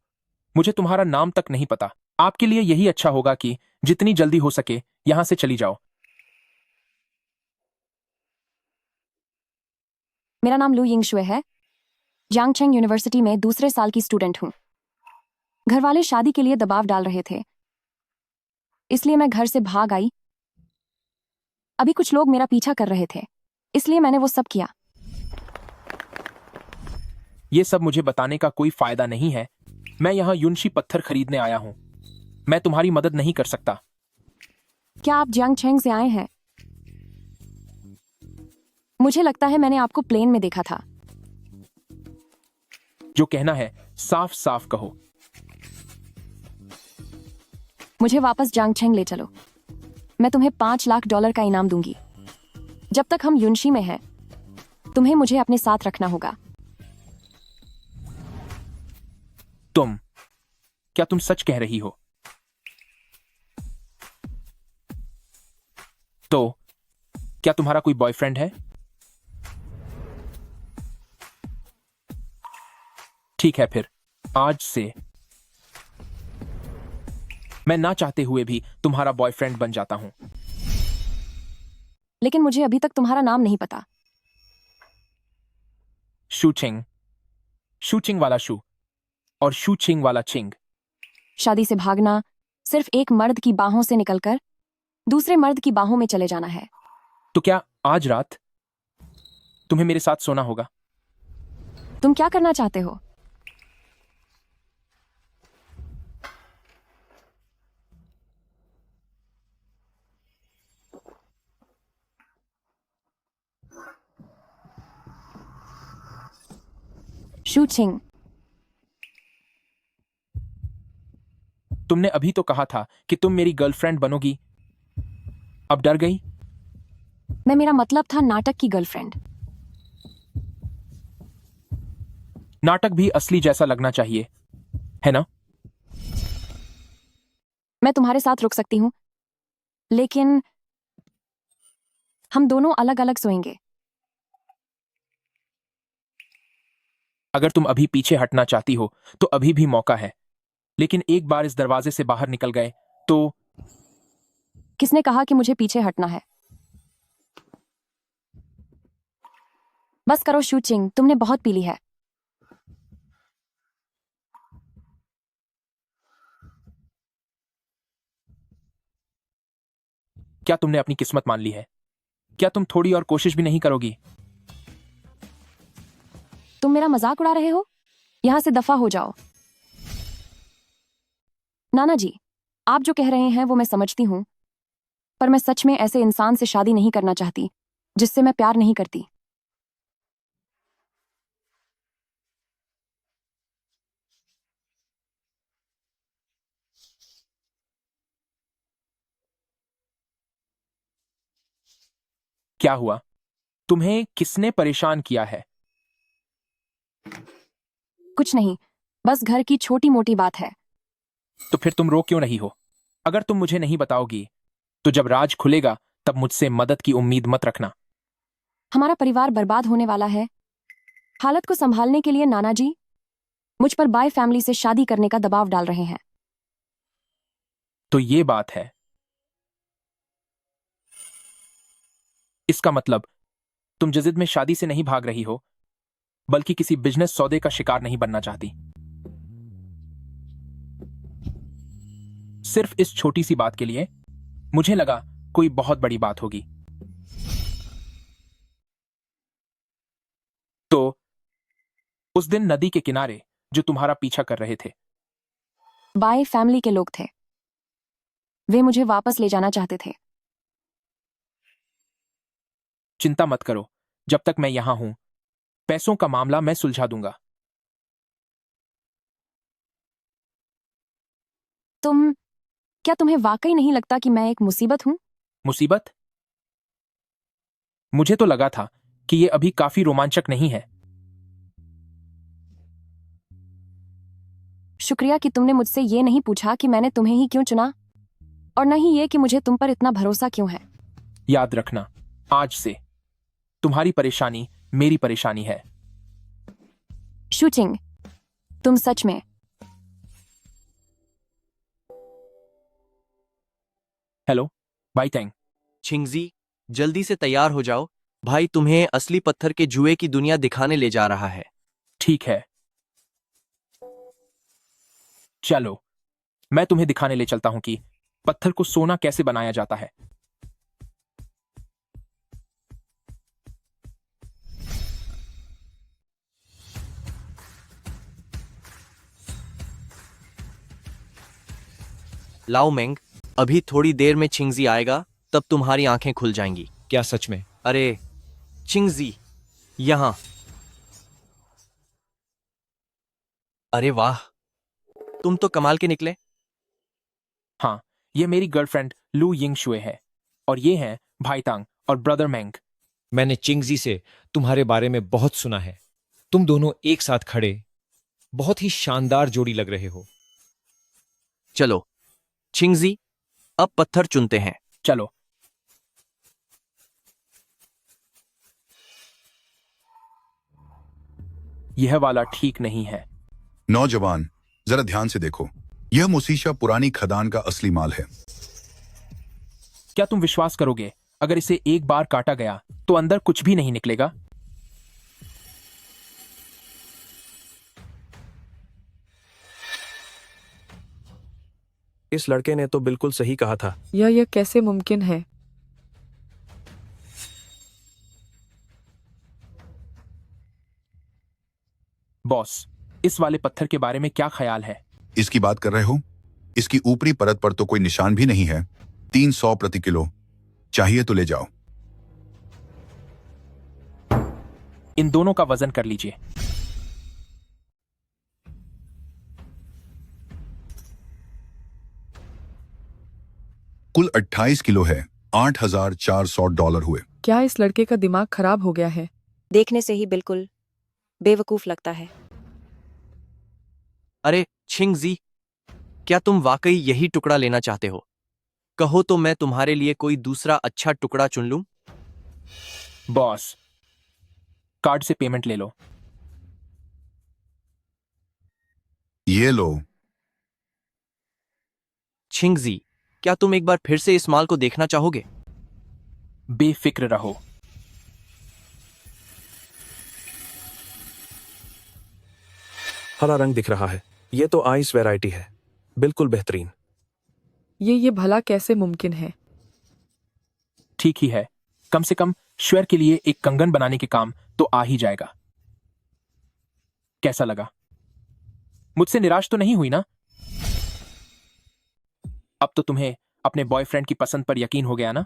मुझे तुम्हारा नाम तक नहीं पता। आपके लिए यही अच्छा होगा कि जितनी जल्दी हो सके यहां से चली जाओ। मेरा नाम लू यिंगशुए है। यांगचेंग यूनिवर्सिटी में दूसरे साल की स्टूडेंट हूँ। घर वाले शादी के लिए दबाव डाल रहे थे, इसलिए मैं घर से भाग आई। अभी कुछ लोग मेरा पीछा कर रहे थे, इसलिए मैंने वो सब किया। ये सब मुझे बताने का कोई फायदा नहीं है। मैं यहाँ युनशी पत्थर खरीदने आया हूँ। मैं तुम्हारी मदद नहीं कर सकता। क्या आप जियांगचेंग से आए हैं? मुझे लगता है मैंने आपको प्लेन में देखा था। जो कहना है साफ साफ कहो। मुझे वापस जियांगचेंग ले चलो। मैं तुम्हें $5 लाख का इनाम दूंगी। जब तक हम युनशी में हैं, तुम्हें मुझे अपने साथ रखना होगा। क्या तुम सच कह रही हो? तो क्या तुम्हारा कोई बॉयफ्रेंड है? ठीक है, फिर आज से मैं ना चाहते हुए भी तुम्हारा बॉयफ्रेंड बन जाता हूं। लेकिन मुझे अभी तक तुम्हारा नाम नहीं पता। शूचिंग, शूचिंग वाला शू और शूचिंग वाला चिंग। शादी से भागना सिर्फ एक मर्द की बाहों से निकलकर दूसरे मर्द की बाहों में चले जाना है। तो क्या आज रात तुम्हें मेरे साथ सोना होगा? तुम क्या करना चाहते हो? शूचिंग, तुमने अभी तो कहा था कि तुम मेरी गर्लफ्रेंड बनोगी। अब डर गई? मेरा मतलब था नाटक की गर्लफ्रेंड। नाटक भी असली जैसा लगना चाहिए, है ना? मैं तुम्हारे साथ रुक सकती हूँ, लेकिन हम दोनों अलग अलग सोएंगे। अगर तुम अभी पीछे हटना चाहती हो तो अभी भी मौका है, लेकिन एक बार इस दरवाजे से बाहर निकल गए तो। किसने कहा कि मुझे पीछे हटना है? बस करो शूचिंग, तुमने बहुत पी ली है। क्या तुमने अपनी किस्मत मान ली है? क्या तुम थोड़ी और कोशिश भी नहीं करोगी? तुम मेरा मजाक उड़ा रहे हो? यहां से दफा हो जाओ। नाना जी, आप जो कह रहे हैं वो मैं समझती हूं, पर मैं सच में ऐसे इंसान से शादी नहीं करना चाहती जिससे मैं प्यार नहीं करती। क्या हुआ? तुम्हें किसने परेशान किया है? कुछ नहीं, बस घर की छोटी मोटी बात है। तो फिर तुम रो क्यों नहीं हो? अगर तुम मुझे नहीं बताओगी तो जब राज खुलेगा तब मुझसे मदद की उम्मीद मत रखना। हमारा परिवार बर्बाद होने वाला है। हालत को संभालने के लिए नाना जी मुझ पर बाय फैमिली से शादी करने का दबाव डाल रहे हैं। तो ये बात है। इसका मतलब तुम जजिद में शादी से नहीं भाग रही हो, बल्कि किसी बिजनेस सौदे का शिकार नहीं बनना चाहती। सिर्फ इस छोटी सी बात के लिए मुझे लगा कोई बहुत बड़ी बात होगी। तो उस दिन नदी के किनारे जो तुम्हारा पीछा कर रहे थे, बाय फैमिली के लोग थे। वे मुझे वापस ले जाना चाहते थे। चिंता मत करो, जब तक मैं यहां हूं पैसों का मामला मैं सुलझा दूंगा। क्या तुम्हें वाकई नहीं लगता कि मैं एक मुसीबत हूं? मुसीबत? मुझे तो लगा था कि यह अभी काफी रोमांचक नहीं है। शुक्रिया कि तुमने मुझसे ये नहीं पूछा कि मैंने तुम्हें ही क्यों चुना, और न ही ये कि मुझे तुम पर इतना भरोसा क्यों है। याद रखना, आज से तुम्हारी परेशानी मेरी परेशानी है। शूचिंग, तुम सच में हेलो भाई टैंग। छिंगजी, जल्दी से तैयार हो जाओ। भाई तुम्हें असली पत्थर के जुए की दुनिया दिखाने ले जा रहा है। ठीक है, चलो मैं तुम्हें दिखाने ले चलता हूं कि पत्थर को सोना कैसे बनाया जाता है। लाओ मेंग, अभी थोड़ी देर में छिंगजी आएगा, तब तुम्हारी आंखें खुल जाएंगी। क्या सच में? अरे छिंगजी, यहां। अरे वाह, तुम तो कमाल के निकले। हाँ, ये मेरी गर्लफ्रेंड लू यिंग शुए है और ये हैं भाई तांग और ब्रदर मेंग। मैंने चिंगजी से तुम्हारे बारे में बहुत सुना है। तुम दोनों एक साथ खड़े बहुत ही शानदार जोड़ी लग रहे हो। चलो छिंगजी, अब पत्थर चुनते हैं। चलो। यह वाला ठीक नहीं है। नौजवान, जरा ध्यान से देखो, यह मुसीशा पुरानी खदान का असली माल है। क्या तुम विश्वास करोगे, अगर इसे एक बार काटा गया तो अंदर कुछ भी नहीं निकलेगा? इस लड़के ने तो बिल्कुल सही कहा था। यह कैसे मुमकिन है? बॉस, इस वाले पत्थर के बारे में क्या ख्याल है? इसकी बात कर रहे हो? इसकी ऊपरी परत पर तो कोई निशान भी नहीं है। 300 प्रति किलो। चाहिए तो ले जाओ। इन दोनों का वजन कर लीजिए। कुल 28 किलो है। $8,400 हुए। क्या इस लड़के का दिमाग खराब हो गया है? देखने से ही बिल्कुल बेवकूफ लगता है। अरे छिंगजी, क्या तुम वाकई यही टुकड़ा लेना चाहते हो? कहो तो मैं तुम्हारे लिए कोई दूसरा अच्छा टुकड़ा चुन लूं। बॉस, कार्ड से पेमेंट ले लो। ये लो। छिंगजी, क्या तुम एक बार फिर से इस माल को देखना चाहोगे? बेफिक्र रहो। हरा रंग दिख रहा है। ये तो आइस वैरायटी है, बिल्कुल बेहतरीन। ये भला कैसे मुमकिन है? ठीक ही है, कम से कम श्वेर के लिए एक कंगन बनाने के काम तो आ ही जाएगा। कैसा लगा? मुझसे निराश तो नहीं हुई ना? अब तो तुम्हें अपने बॉयफ्रेंड की पसंद पर यकीन हो गया ना?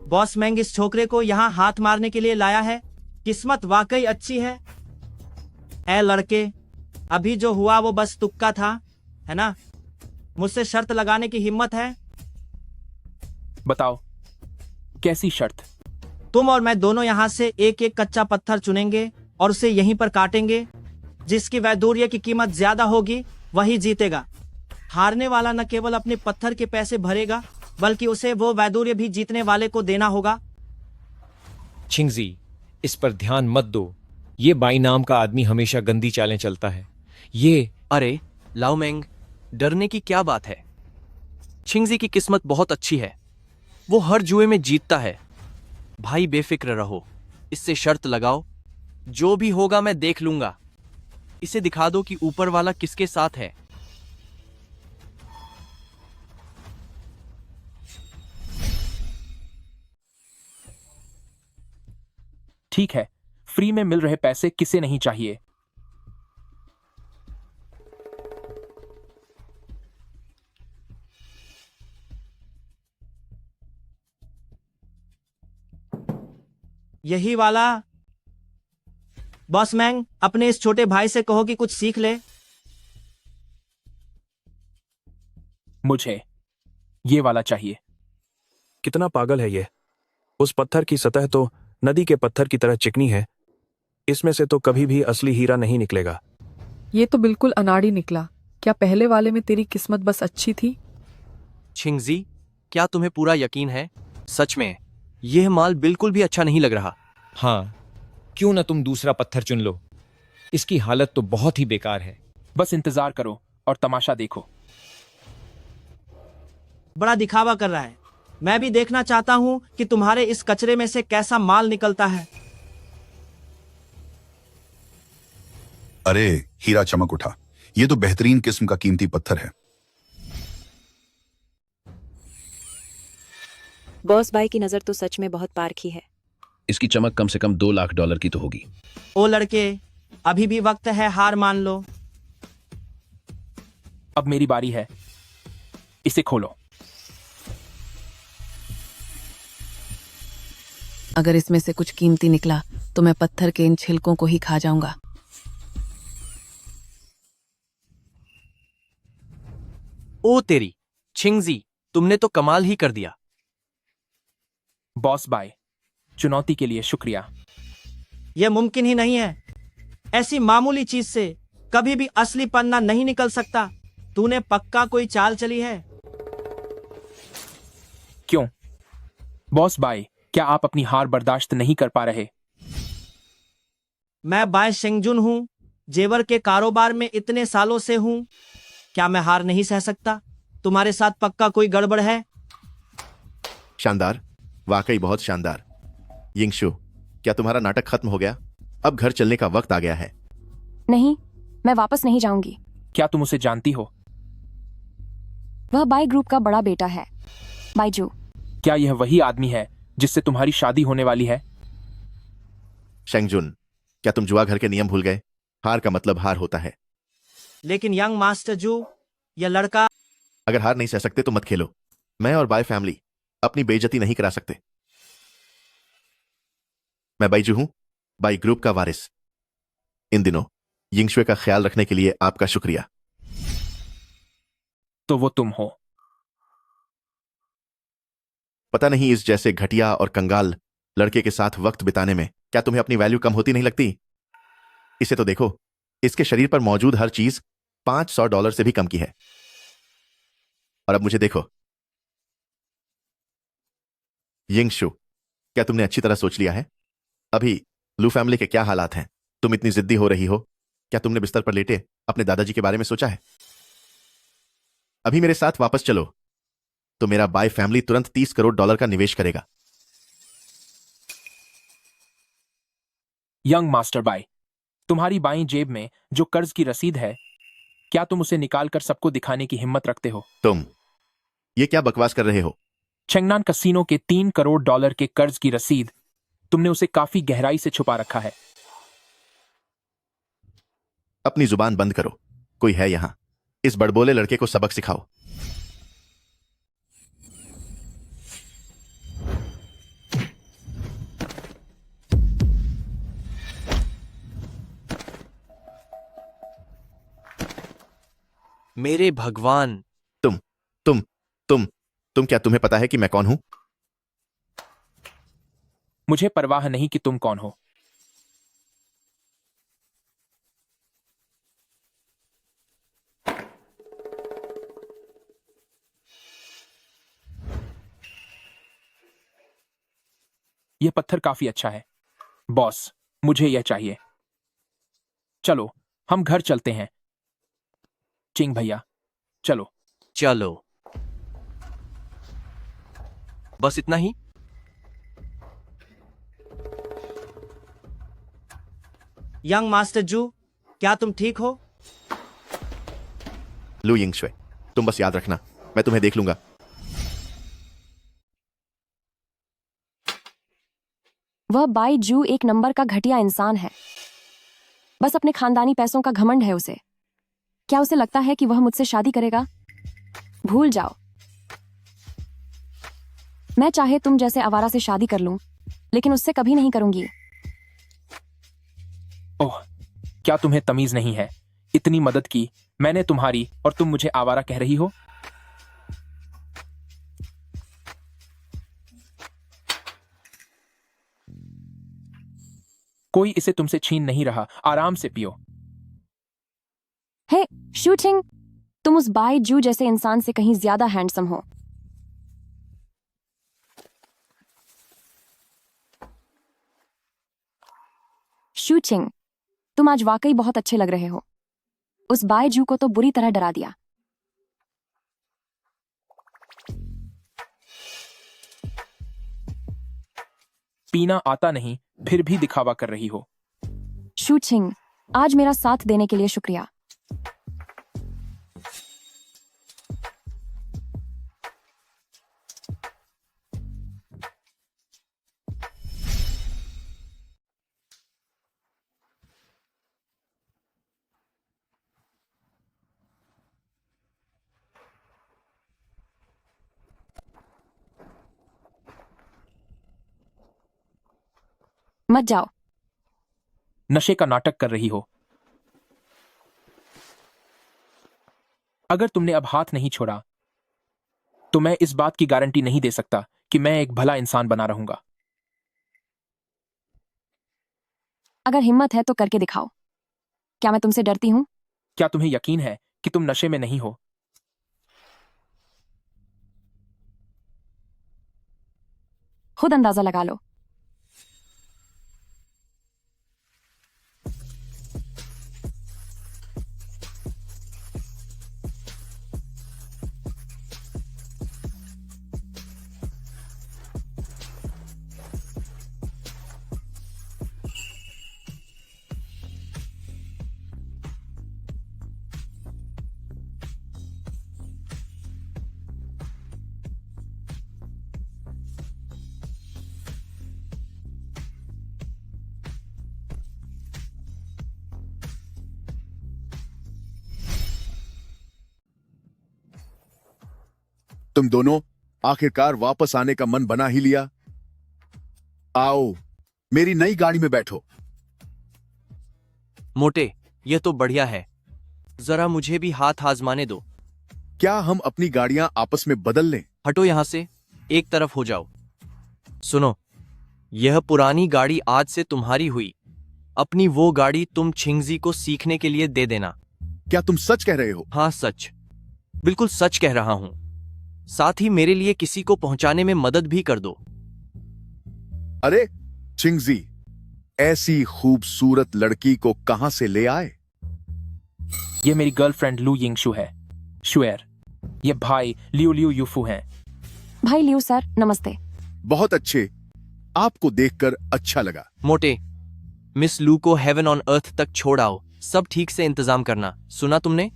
बॉस मैंग इस छोकरे को यहाँ हाथ मारने के लिए लाया है। किस्मत वाकई अच्छी है। ए लड़के, अभी जो हुआ वो बस तुक्का था, है ना? मुझसे शर्त लगाने की हिम्मत है? बताओ, कैसी शर्त? तुम और मैं दोनों यहाँ से एक एक कच्चा पत्थर चुनेंगे और उसे यहीं पर काटेंगे। जिसकी वैदूर्य की कीमत ज्यादा होगी वही जीतेगा। हारने वाला न केवल अपने पत्थर के पैसे भरेगा, बल्कि उसे वो वैदूर्य भी जीतने वाले को देना होगा। छिंगजी, इस पर ध्यान मत दो। ये बाई नाम का आदमी हमेशा गंदी चालें चलता है। ये अरे लाओ मेंग, डरने की क्या बात है? छिंगजी की किस्मत बहुत अच्छी है, वो हर जुए में जीतता है। भाई बेफिक्र रहो, इससे शर्त लगाओ, जो भी होगा मैं देख लूंगा। इसे दिखा दो कि ऊपर वाला किसके साथ है। ठीक है, फ्री में मिल रहे पैसे किसे नहीं चाहिए। यही वाला। बॉस मैंग, अपने इस छोटे भाई से कहो कि कुछ सीख ले। मुझे ये वाला चाहिए। कितना पागल है ये। उस पत्थर की सतह तो नदी के पत्थर की तरह चिकनी है। इसमें से तो कभी भी असली हीरा नहीं निकलेगा। ये तो बिल्कुल अनाड़ी निकला। क्या पहले वाले में तेरी किस्मत बस अच्छी थी? छिंगजी, क्या तुम्हें पूरा यकीन है? सच में यह माल बिल्कुल भी अच्छा नहीं लग रहा। हाँ, क्यों ना तुम दूसरा पत्थर चुन लो। इसकी हालत तो बहुत ही बेकार है। बस इंतजार करो और तमाशा देखो। बड़ा दिखावा कर रहा है। मैं भी देखना चाहता हूँ कि तुम्हारे इस कचरे में से कैसा माल निकलता है। अरे हीरा चमक उठा, ये तो बेहतरीन किस्म का कीमती पत्थर है। बॉस भाई की नजर तो सच में बहुत पारखी है। इसकी चमक कम से कम 2 लाख डॉलर की तो होगी। ओ लड़के, अभी भी वक्त है, हार मान लो। अब मेरी बारी है, इसे खोलो। अगर इसमें से कुछ कीमती निकला तो मैं पत्थर के इन छिलकों को ही खा जाऊंगा। ओ तेरी छिंगजी, तुमने तो कमाल ही कर दिया। बॉस बाय, चुनौती के लिए शुक्रिया। यह मुमकिन ही नहीं है। ऐसी मामूली चीज से कभी भी असली पन्ना नहीं निकल सकता। तूने पक्का कोई चाल चली है। क्यों बॉस बाय, क्या आप अपनी हार बर्दाश्त नहीं कर पा रहे? मैं बाय शेंगजुन हूं, जेवर के कारोबार में इतने सालों से हूं। क्या मैं हार नहीं सह सकता? तुम्हारे साथ पक्का कोई गड़बड़ है। शानदार, वाकई बहुत शानदार। यिंगशु, क्या तुम्हारा नाटक खत्म हो गया? अब घर चलने का वक्त आ गया है। नहीं, मैं वापस नहीं जाऊंगी। क्या तुम उसे जानती हो? वह बाई ग्रुप का बड़ा बेटा है, बाईजू। क्या यह वही आदमी है जिससे तुम्हारी शादी होने वाली है? शेंगजुन, क्या तुम जुआ घर के नियम भूल गए? हार का मतलब हार होता है। लेकिन यंग मास्टर जू, यह लड़का। अगर हार नहीं सह सकते तो मत खेलो। मैं और बाय फैमिली अपनी बेइज्जती नहीं करा सकते। मैं बाईजू हूं, बाई ग्रुप का वारिस। इन दिनों यिंगशुए का ख्याल रखने के लिए आपका शुक्रिया। तो वो तुम हो? पता नहीं, इस जैसे घटिया और कंगाल लड़के के साथ वक्त बिताने में क्या तुम्हें अपनी वैल्यू कम होती नहीं लगती? इसे तो देखो, इसके शरीर पर मौजूद हर चीज $500 से भी कम की है। और अब मुझे देखो। यिंगशु, क्या तुमने अच्छी तरह सोच लिया है? अभी लू फैमिली के क्या हालात हैं? तुम इतनी जिद्दी हो रही हो। क्या तुमने बिस्तर पर लेटे अपने दादाजी के बारे में सोचा है? अभी मेरे साथ वापस चलो तो मेरा बाय फैमिली तुरंत $30 करोड़ का निवेश करेगा। यंग मास्टर बाय, तुम्हारी बाईं जेब में जो कर्ज की रसीद है, क्या तुम उसे निकालकर सबको दिखाने की हिम्मत रखते हो? तुम ये क्या बकवास कर रहे हो? चेंगनान कसीनो के $3 करोड़ के कर्ज की रसीद, तुमने उसे काफी गहराई से छुपा रखा है। अपनी जुबान बंद करो। कोई है यहां? इस बड़बोले लड़के को सबक सिखाओ। मेरे भगवान, तुम क्या तुम्हें पता है कि मैं कौन हूं? मुझे परवाह नहीं कि तुम कौन हो। यह पत्थर काफी अच्छा है बॉस, मुझे यह चाहिए। चलो हम घर चलते हैं। चिंग भैया, चलो। चलो। बस इतना ही? यंग मास्टर जू, क्या तुम ठीक हो? लू यिंगशुए, तुम बस याद रखना, मैं तुम्हें देख लूंगा। वह बाई जू एक नंबर का घटिया इंसान है। बस अपने खानदानी पैसों का घमंड है उसे। क्या उसे लगता है कि वह मुझसे शादी करेगा? भूल जाओ। मैं चाहे तुम जैसे आवारा से शादी कर लूं, लेकिन उससे कभी नहीं करूंगी। ओह, क्या तुम्हें तमीज नहीं है? इतनी मदद की मैंने तुम्हारी और तुम मुझे आवारा कह रही हो? कोई इसे तुमसे छीन नहीं रहा, आराम से पियो। हे शूटिंग, तुम उस बाई जू जैसे इंसान से कहीं ज्यादा हैंडसम हो। शूटिंग, तुम आज वाकई बहुत अच्छे लग रहे हो। उस बायजू को तो बुरी तरह डरा दिया। पीना आता नहीं, फिर भी दिखावा कर रही हो। शूचिंग, आज मेरा साथ देने के लिए शुक्रिया। मत जाओ। नशे का नाटक कर रही हो। अगर तुमने अब हाथ नहीं छोड़ा तो मैं इस बात की गारंटी नहीं दे सकता कि मैं एक भला इंसान बना रहूंगा। अगर हिम्मत है तो करके दिखाओ। क्या मैं तुमसे डरती हूं? क्या तुम्हें यकीन है कि तुम नशे में नहीं हो? खुद अंदाजा लगा लो। तुम दोनों आखिरकार वापस आने का मन बना ही लिया। आओ, मेरी नई गाड़ी में बैठो। मोटे, यह तो बढ़िया है। जरा मुझे भी हाथ आजमाने दो। क्या हम अपनी गाड़ियां आपस में बदल लें? हटो यहां से, एक तरफ हो जाओ। सुनो, यह पुरानी गाड़ी आज से तुम्हारी हुई। अपनी वो गाड़ी तुम छिंगजी को सीखने के लिए दे देना। क्या तुम सच कह रहे हो? हाँ, सच, बिल्कुल सच कह रहा हूं। साथ ही मेरे लिए किसी को पहुंचाने में मदद भी कर दो। अरे चिंगजी, ऐसी खूबसूरत लड़की को कहां से ले आए? ये मेरी गर्लफ्रेंड लू यिंगशु है। शुएर, ये भाई लियो लियो यूफू हैं। भाई लियो सर, नमस्ते। बहुत अच्छे, आपको देखकर अच्छा लगा। मोटे, मिस लू को हेवन ऑन अर्थ तक छोड़ आओ। सब ठीक से इंतजाम करना, सुना तुमने?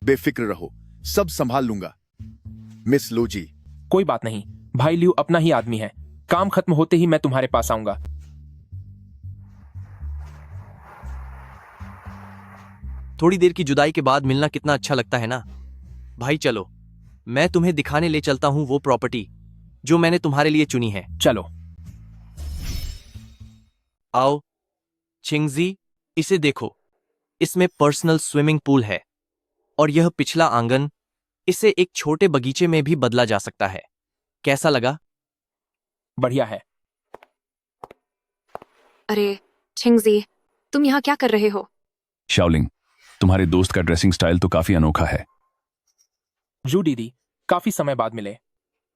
बेफिक्र रहो, सब संभाल लूंगा। मिस लू जी। कोई बात नहीं, भाई लियो अपना ही आदमी है। काम खत्म होते ही मैं तुम्हारे पास आऊंगा। थोड़ी देर की जुदाई के बाद मिलना कितना अच्छा लगता है ना। भाई चलो, मैं तुम्हें दिखाने ले चलता हूं वो प्रॉपर्टी जो मैंने तुम्हारे लिए चुनी है। चलो। आओ छिंगजी, इसे देखो। इसमें पर्सनल स्विमिंग पूल है और यह पिछला आंगन, इसे एक छोटे बगीचे में भी बदला जा सकता है। कैसा लगा? बढ़िया है। अरे छिंगजी, तुम यहाँ क्या कर रहे हो? शाओलिंग, तुम्हारे दोस्त का ड्रेसिंग स्टाइल तो काफी अनोखा है। जू दीदी, काफी समय बाद मिले।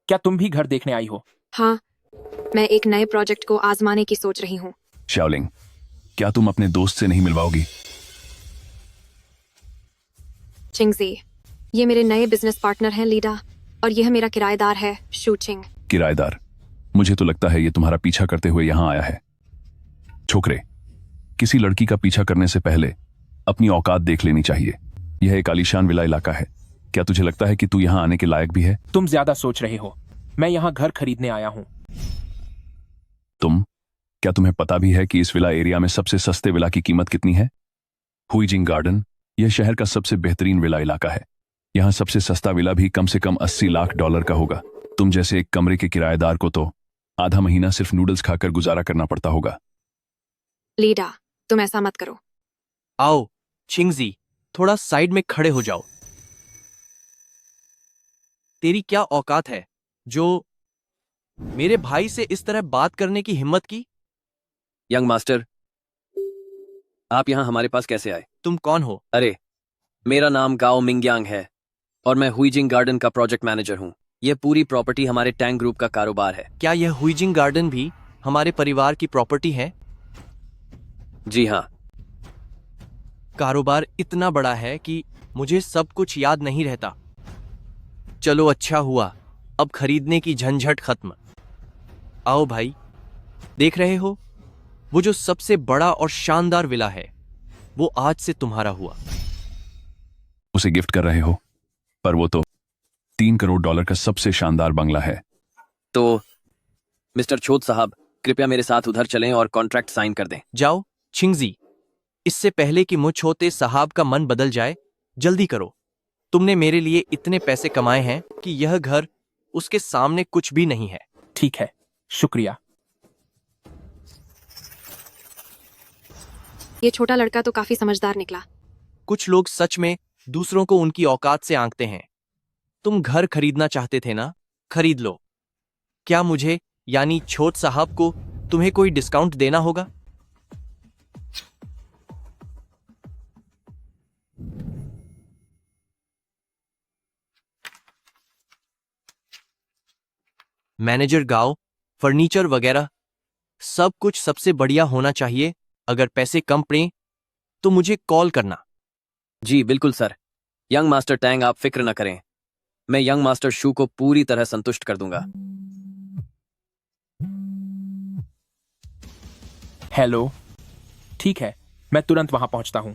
क्या तुम भी घर देखने आई हो? हाँ, मैं एक नए प्रोजेक्ट को आजमाने की सोच रही हूँ। शाओलिंग, क्या तुम अपने दोस्त से नहीं मिलवाओगी? चिंगजी, ये मेरे नए बिजनेस पार्टनर हैं लीडा, और यह मेरा किराएदार है शूचिंग। किराएदार? मुझे तो लगता है ये तुम्हारा पीछा करते हुए यहां आया है। छोकरे, किसी लड़की का पीछा करने से पहले अपनी औकात देख लेनी चाहिए। यह एक आलीशान विला इलाका है। क्या तुझे लगता है कि तू यहां आने के लायक भी है? तुम ज्यादा सोच रहे हो। मैं यहाँ घर खरीदने आया हूँ। क्या तुम्हें पता भी है कि इस विला एरिया में सबसे सस्ते विला की कीमत कितनी है? हुईजिंग गार्डन, यह शहर का सबसे बेहतरीन विला इलाका है। यहाँ सबसे सस्ता विला भी कम से कम $80 लाख का होगा। तुम जैसे एक कमरे के किराएदार को तो आधा महीना सिर्फ नूडल्स खाकर गुजारा करना पड़ता होगा। लीडा, तुम ऐसा मत करो। आओ छिंगजी, थोड़ा साइड में खड़े हो जाओ। तेरी क्या औकात है जो मेरे भाई से इस तरह बात करने की हिम्मत की? यंग मास्टर, आप यहाँ हमारे पास कैसे आए? तुम कौन हो? अरे, मेरा नाम गाओ मिंगयांग है और मैं हुईजिंग गार्डन का प्रोजेक्ट मैनेजर हूँ। यह पूरी प्रॉपर्टी हमारे टैंग ग्रुप का कारोबार है। क्या यह हुईजिंग गार्डन भी हमारे परिवार की प्रॉपर्टी है? जी हाँ। कारोबार इतना बड़ा है कि मुझे सब कुछ याद नहीं रहता। चलो अच्छा हुआ, अब खरीदने की झंझट खत्म। आओ भाई, देख रहे हो वो जो सबसे बड़ा और शानदार विला है, वो आज से तुम्हारा हुआ। उसे गिफ्ट कर रहे हो, पर वो तो $3 करोड़ का सबसे शानदार बंगला है। तो मिस्टर छोद साहब, कृपया मेरे साथ उधर चलें और कॉन्ट्रैक्ट साइन कर दें। जाओ छिंगजी, इससे पहले कि मुझ छोटे साहब का मन बदल जाए, जल्दी करो। तुमने मेरे लिए इतने पैसे कमाए हैं कि यह घर उसके सामने कुछ भी नहीं है। ठीक है, शुक्रिया। ये छोटा लड़का तो काफी समझदार निकला। कुछ लोग सच में दूसरों को उनकी औकात से आंकते हैं। तुम घर खरीदना चाहते थे ना, खरीद लो। क्या मुझे यानी छोट साहब को तुम्हें कोई डिस्काउंट देना होगा? मैनेजर गांव, फर्नीचर वगैरह सब कुछ सबसे बढ़िया होना चाहिए। अगर पैसे कम पड़े तो मुझे कॉल करना। जी बिल्कुल सर। यंग मास्टर टैंग, आप फिक्र न करें, मैं यंग मास्टर शू को पूरी तरह संतुष्ट कर दूंगा। हेलो, ठीक है, मैं तुरंत वहां पहुंचता हूं।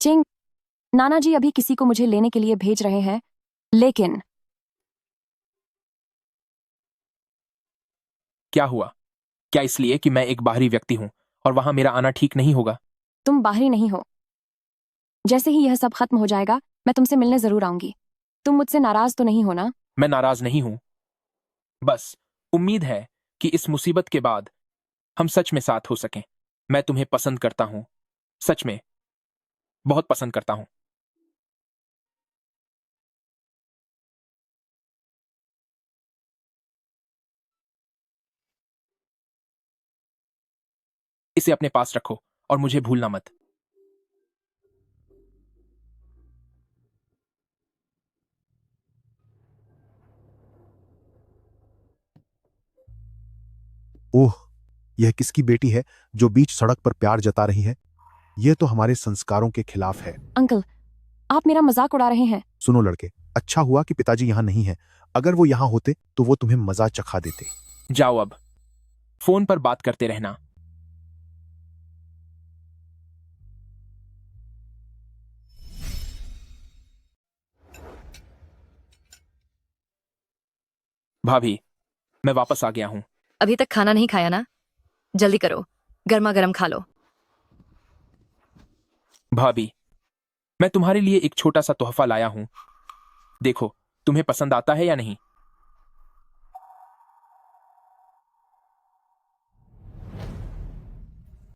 चिंग, नाना जी अभी किसी को मुझे लेने के लिए भेज रहे हैं, लेकिन क्या हुआ? क्या इसलिए कि मैं एक बाहरी व्यक्ति हूं और वहां मेरा आना ठीक नहीं होगा? तुम बाहरी नहीं हो। जैसे ही यह सब खत्म हो जाएगा, मैं तुमसे मिलने जरूर आऊंगी। तुम मुझसे नाराज तो नहीं हो ना? मैं नाराज नहीं हूं, बस उम्मीद है कि इस मुसीबत के बाद हम सच में साथ हो सकें। मैं तुम्हें पसंद करता हूं, सच में बहुत पसंद करता हूं। इसे अपने पास रखो और मुझे भूलना मत। ओह, यह किसकी बेटी है जो बीच सड़क पर प्यार जता रही है? यह तो हमारे संस्कारों के खिलाफ है। अंकल, आप मेरा मजाक उड़ा रहे हैं। सुनो लड़के, अच्छा हुआ कि पिताजी यहाँ नहीं है। अगर वो यहाँ होते तो वो तुम्हें मजा चखा देते। जाओ, अब फोन पर बात करते रहना। भाभी, मैं वापस आ गया हूं। अभी तक खाना नहीं खाया ना? जल्दी करो, गर्मा गर्म खा लो। भाभी, मैं तुम्हारे लिए एक छोटा सा तोहफा लाया हूं। देखो, तुम्हें पसंद आता है या नहीं?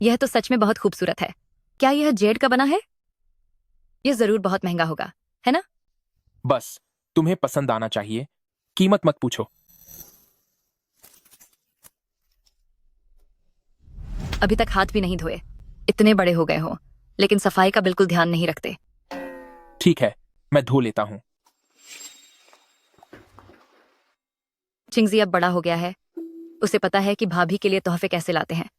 यह तो सच में बहुत खूबसूरत है। क्या यह जेड का बना है? यह जरूर बहुत महंगा होगा, है ना? बस तुम्हें पसंद आना चाहिए, कीमत मत पूछो। अभी तक हाथ भी नहीं धोए, इतने बड़े हो गए हो, लेकिन सफाई का बिल्कुल ध्यान नहीं रखते। ठीक है, मैं धो लेता हूं। चिंगजी अब बड़ा हो गया है, उसे पता है कि भाभी के लिए तोहफे कैसे लाते हैं।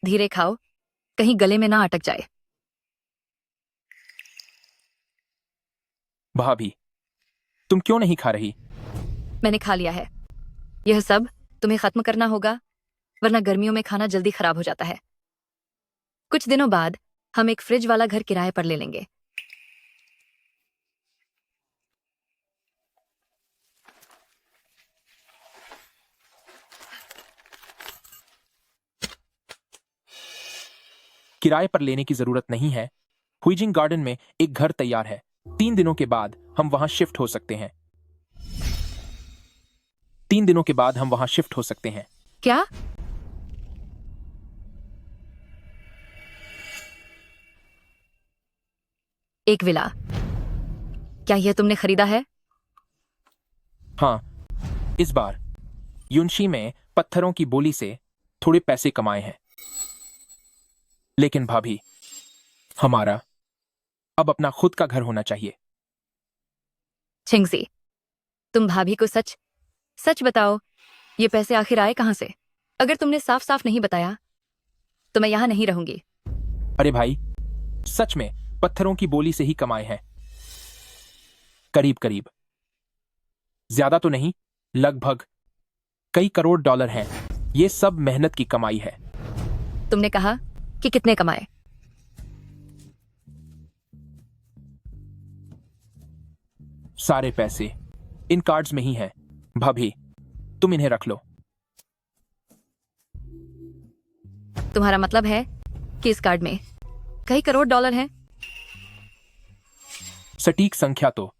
धीरे खाओ, कहीं गले में ना अटक जाए। भाभी, तुम क्यों नहीं खा रही? मैंने खा लिया है। यह सब तुम्हें खत्म करना होगा, वरना गर्मियों में खाना जल्दी खराब हो जाता है। कुछ दिनों बाद हम एक फ्रिज वाला घर किराए पर ले लेंगे। किराए पर लेने की जरूरत नहीं है। हुईजिंग गार्डन में एक घर तैयार है। 3 दिनों के बाद हम वहां शिफ्ट हो सकते हैं। 3 दिनों के बाद हम वहां शिफ्ट हो सकते हैं। क्या? एक विला, क्या यह तुमने खरीदा है? हाँ, इस बार युनशी में पत्थरों की बोली से थोड़े पैसे कमाए हैं। लेकिन भाभी, हमारा अब अपना खुद का घर होना चाहिए। छिंगसी, तुम भाभी को सच सच बताओ, ये पैसे आखिर आए कहां से? अगर तुमने साफ साफ नहीं बताया तो मैं यहां नहीं रहूंगी। अरे भाई, सच में पत्थरों की बोली से ही कमाए हैं। करीब करीब, ज्यादा तो नहीं, लगभग कई करोड़ डॉलर हैं। ये सब मेहनत की कमाई है। तुमने कहा कि कितने कमाए? सारे पैसे इन कार्ड्स में ही हैं। भाभी, तुम इन्हें रख लो। तुम्हारा मतलब है कि इस कार्ड में कई करोड़ डॉलर हैं? सटीक संख्या तो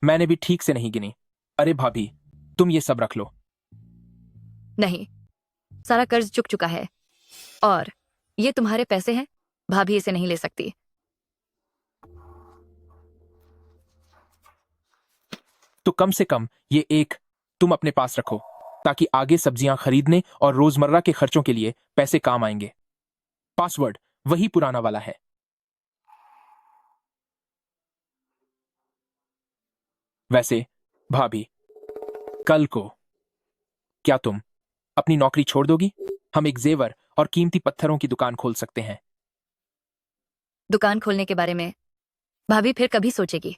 मैंने भी ठीक से नहीं गिनी। अरे भाभी, तुम ये सब रख लो। नहीं, सारा कर्ज चुक चुका है और ये तुम्हारे पैसे हैं। भाभी इसे नहीं ले सकती। तो कम से कम ये एक तुम अपने पास रखो, ताकि आगे सब्जियां खरीदने और रोजमर्रा के खर्चों के लिए पैसे काम आएंगे। पासवर्ड वही पुराना वाला है। वैसे भाभी, कल को क्या तुम अपनी नौकरी छोड़ दोगी? हम एक जेवर और कीमती पत्थरों की दुकान खोल सकते हैं। दुकान खोलने के बारे में भाभी फिर कभी सोचेगी।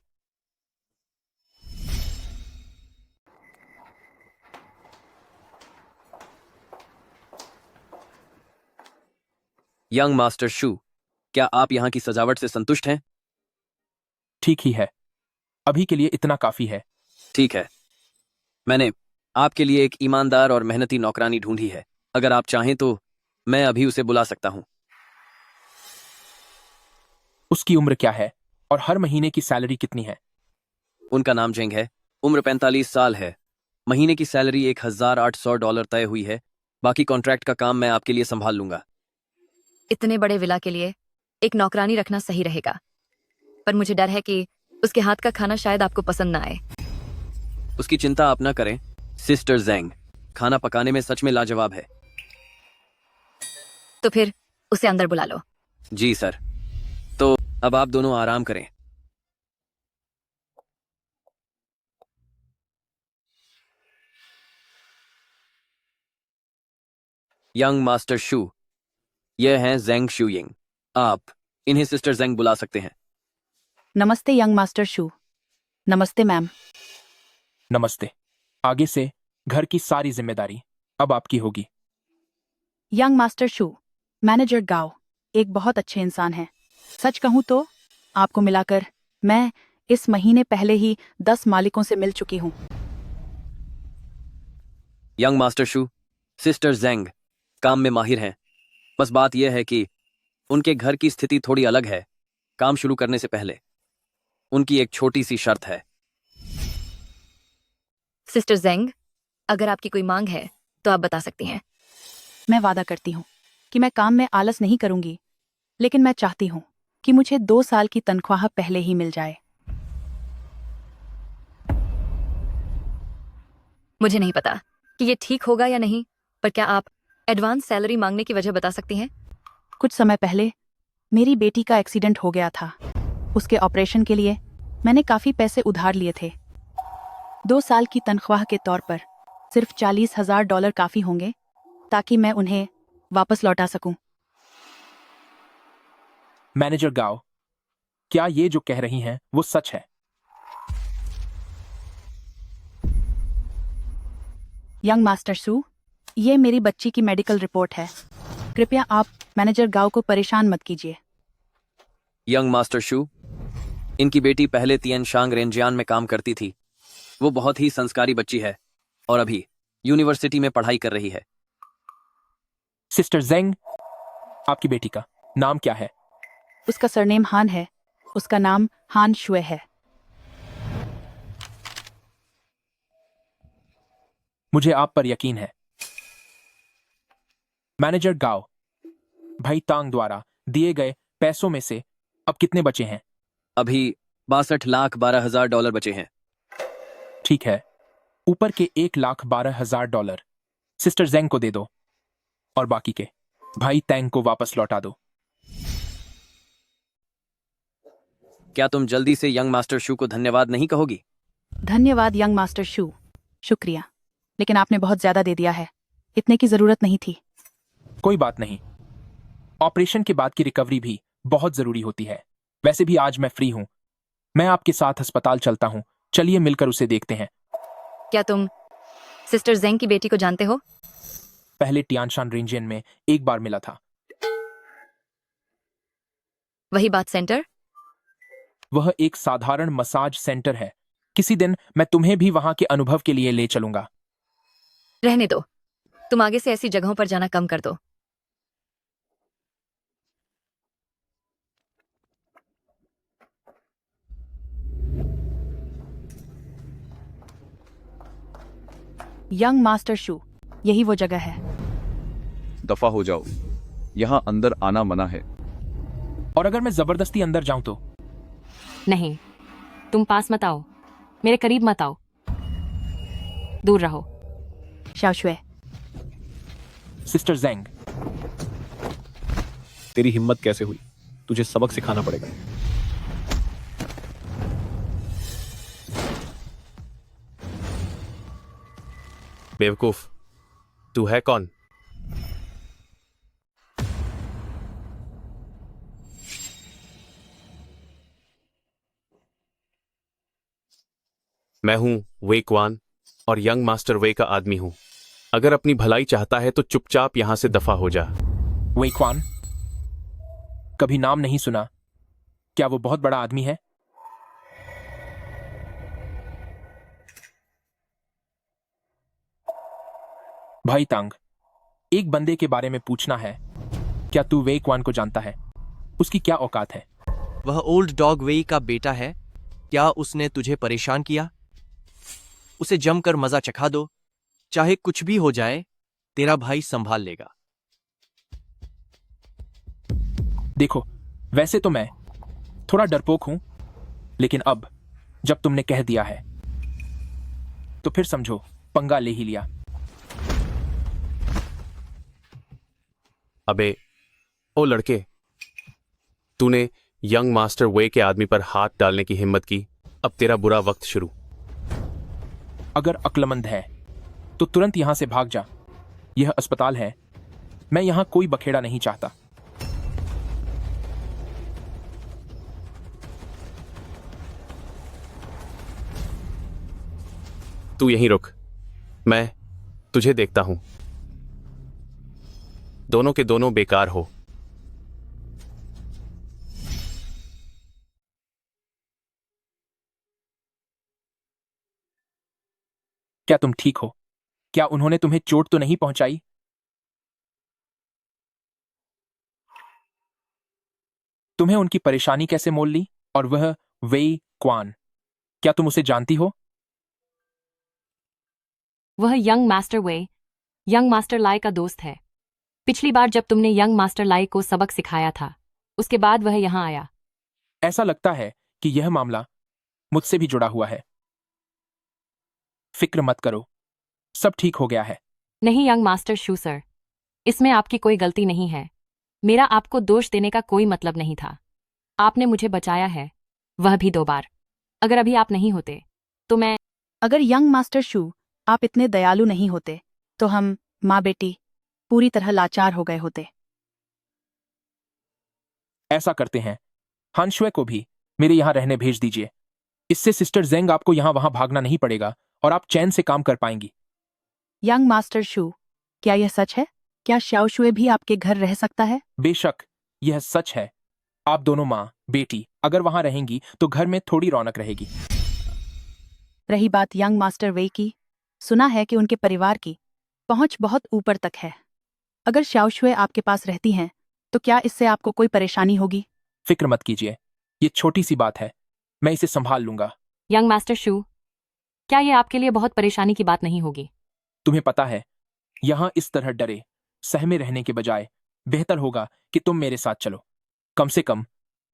यंग मास्टर शू, क्या आप यहाँ की सजावट से संतुष्ट हैं? ठीक ही है, अभी के लिए इतना काफी है। ठीक है, मैंने आपके लिए एक ईमानदार और मेहनती नौकरानी ढूंढी है। अगर आप चाहें तो मैं अभी उसे बुला सकता हूं। उसकी उम्र क्या है और हर महीने की सैलरी कितनी है? उनका नाम जेंग है। उम्र 45 साल है। महीने की सैलरी $1,800 तय हुई है। बाकी कॉन्ट्रैक्ट का काम मैं आपके लिए संभाल लूंगा। इतने बड़े विला के लिए एक नौकरानी रखना सही रहेगा, पर मुझे डर है कि उसके हाथ का खाना शायद आपको पसंद ना आए। उसकी चिंता आप ना करें, सिस्टर जेंग खाना पकाने में सच में लाजवाब है। तो फिर उसे अंदर बुला लो। जी सर। तो अब आप दोनों आराम करें। यंग मास्टर शू, यह हैं जेंग शुयिंग। आप इन्हें सिस्टर जेंग बुला सकते हैं। नमस्ते यंग मास्टर शू। नमस्ते मैम। नमस्ते। आगे से घर की सारी जिम्मेदारी अब आपकी होगी। यंग मास्टर शू, मैनेजर गाओ एक बहुत अच्छे इंसान हैं। सच कहूं तो आपको मिलाकर मैं इस महीने पहले ही 10 मालिकों से मिल चुकी हूं। यंग मास्टर शू, सिस्टर जेंग काम में माहिर हैं। बस बात यह है कि उनके घर की स्थिति थोड़ी अलग है। काम शुरू करने से पहले उनकी एक छोटी सी शर्त है। सिस्टर जेंग, अगर आपकी कोई मांग है तो आप बता सकती हैं। मैं वादा करती हूँ कि मैं काम में आलस नहीं करूंगी, लेकिन मैं चाहती हूँ कि मुझे 2 साल की तनख्वाह पहले ही मिल जाए। मुझे नहीं पता कि ये ठीक होगा या नहीं, पर क्या आप एडवांस सैलरी मांगने की वजह बता सकती हैं? कुछ समय पहले मेरी बेटी का एक्सीडेंट हो गया था। उसके ऑपरेशन के लिए मैंने काफी पैसे उधार लिए थे। 2 साल की तनख्वाह के तौर पर सिर्फ $40,000 काफी होंगे ताकि मैं उन्हें वापस लौटा सकूं। मैनेजर गाओ, क्या ये जो कह रही हैं वो सच है? यंग मास्टर सू, ये मेरी बच्ची की मेडिकल रिपोर्ट है। कृपया आप मैनेजर गाओ को परेशान मत कीजिए। यंग मास्टर शू, इनकी बेटी पहले तिएनशांग रेंजियान में काम करती थी। वो बहुत ही संस्कारी बच्ची है और अभी यूनिवर्सिटी में पढ़ाई कर रही है। सिस्टर जेंग, आपकी बेटी का नाम क्या है? उसका सरनेम हान है। उसका नाम हान शुए है। मुझे आप पर यकीन है। मैनेजर गाओ, भाई तांग द्वारा दिए गए पैसों में से अब कितने बचे हैं? अभी 62,12,000 बचे हैं। ठीक है, ऊपर के 1,12,000 सिस्टर जेंग को दे दो और बाकी के भाई तैंग को वापस लौटा दो। क्या तुम जल्दी से यंग मास्टर शू को धन्यवाद नहीं कहोगी? धन्यवाद यंग मास्टर शू, शुक्रिया, लेकिन आपने बहुत ज्यादा दे दिया है, इतने की जरूरत नहीं थी। कोई बात नहीं, ऑपरेशन के बाद की रिकवरी भी बहुत जरूरी होती है। वैसे भी आज मैं फ्री हूं, मैं आपके साथ अस्पताल चलता हूं। चलिए मिलकर उसे देखते हैं। क्या तुम सिस्टर जेंग की बेटी को जानते हो? पहले टियानशान रेंजियन में एक बार मिला था। वही बात सेंटर? वह एक साधारण मसाज सेंटर है। किसी दिन मैं तुम्हें भी वहां के अनुभव के लिए ले चलूंगा। रहने दो, तुम आगे से ऐसी जगहों पर जाना कम कर दो। यंग मास्टर शू, यही वो जगह है। दफा हो जाओ, यहाँ अंदर आना मना है। और अगर मैं जबरदस्ती अंदर जाऊं तो? नहीं, तुम पास मत आओ, मेरे करीब मत आओ, दूर रहो। शाओशुए। सिस्टर जेंग, तेरी हिम्मत कैसे हुई? तुझे सबक सिखाना पड़ेगा। बेवकूफ, तू है कौन? मैं हूं वे क्वान और यंग मास्टर वे का आदमी हूं। अगर अपनी भलाई चाहता है तो चुपचाप यहां से दफा हो जा। वे क्वान? कभी नाम नहीं सुना। क्या वो बहुत बड़ा आदमी है? भाई तांग, एक बंदे के बारे में पूछना है। क्या तू वे क्वान को जानता है? उसकी क्या औकात है? वह ओल्ड डॉग वेई का बेटा है। क्या उसने तुझे परेशान किया? उसे जमकर मजा चखा दो, चाहे कुछ भी हो जाए, तेरा भाई संभाल लेगा। देखो, वैसे तो मैं थोड़ा डरपोक हूं, लेकिन अब जब तुमने कह दिया है तो फिर समझो पंगा ले ही लिया। अबे ओ लड़के, तूने यंग मास्टर वे के आदमी पर हाथ डालने की हिम्मत की। अब तेरा बुरा वक्त शुरू। अगर अक्लमंद है तो तुरंत यहां से भाग जा। यह अस्पताल है, मैं यहां कोई बखेड़ा नहीं चाहता। तू यहीं रुक, मैं तुझे देखता हूं। दोनों के दोनों बेकार हो। क्या तुम ठीक हो? क्या उन्होंने तुम्हें चोट तो नहीं पहुंचाई? तुम्हें उनकी परेशानी कैसे मोल ली? और वह वेई क्वान, क्या तुम उसे जानती हो? वह यंग मास्टर वे, यंग मास्टर लाई का दोस्त है। पिछली बार जब तुमने यंग मास्टर लाई को सबक सिखाया था, उसके बाद वह यहां आया। ऐसा लगता है कि यह मामला मुझसे भी जुड़ा हुआ है। फिक्र मत करो, सब ठीक हो गया है। नहीं यंग मास्टर शू सर, इसमें आपकी कोई गलती नहीं है। मेरा आपको दोष देने का कोई मतलब नहीं था। आपने मुझे बचाया है, वह भी 2 बार। अगर अभी आप नहीं होते तो मैं... अगर यंग मास्टर शू आप इतने दयालु नहीं होते तो हम माँ बेटी पूरी तरह लाचार हो गए होते। ऐसा करते हैं, हानशुए को भी मेरे यहां रहने भेज दीजिए। इससे सिस्टर जेंग आपको यहां वहां भागना नहीं पड़ेगा और आप चैन से काम कर पाएंगी। यंग मास्टर शू, क्या यह सच है? क्या शाओशुए भी आपके घर रह सकता है? बेशक, यह सच है। आप दोनों माँ बेटी अगर वहां रहेंगी तो घर में थोड़ी रौनक रहेगी। रही बात यंग मास्टर वे की, सुना है कि उनके परिवार की पहुंच बहुत ऊपर तक है। अगर शाओशुए आपके पास रहती हैं तो क्या इससे आपको कोई परेशानी होगी? फिक्र मत कीजिए, ये छोटी सी बात है, मैं इसे संभाल लूंगा। यंग मास्टर शू, क्या यह आपके लिए बहुत परेशानी की बात नहीं होगी? तुम्हें पता है, यहां इस तरह डरे सहमे रहने के बजाय बेहतर होगा कि तुम मेरे साथ चलो। कम से कम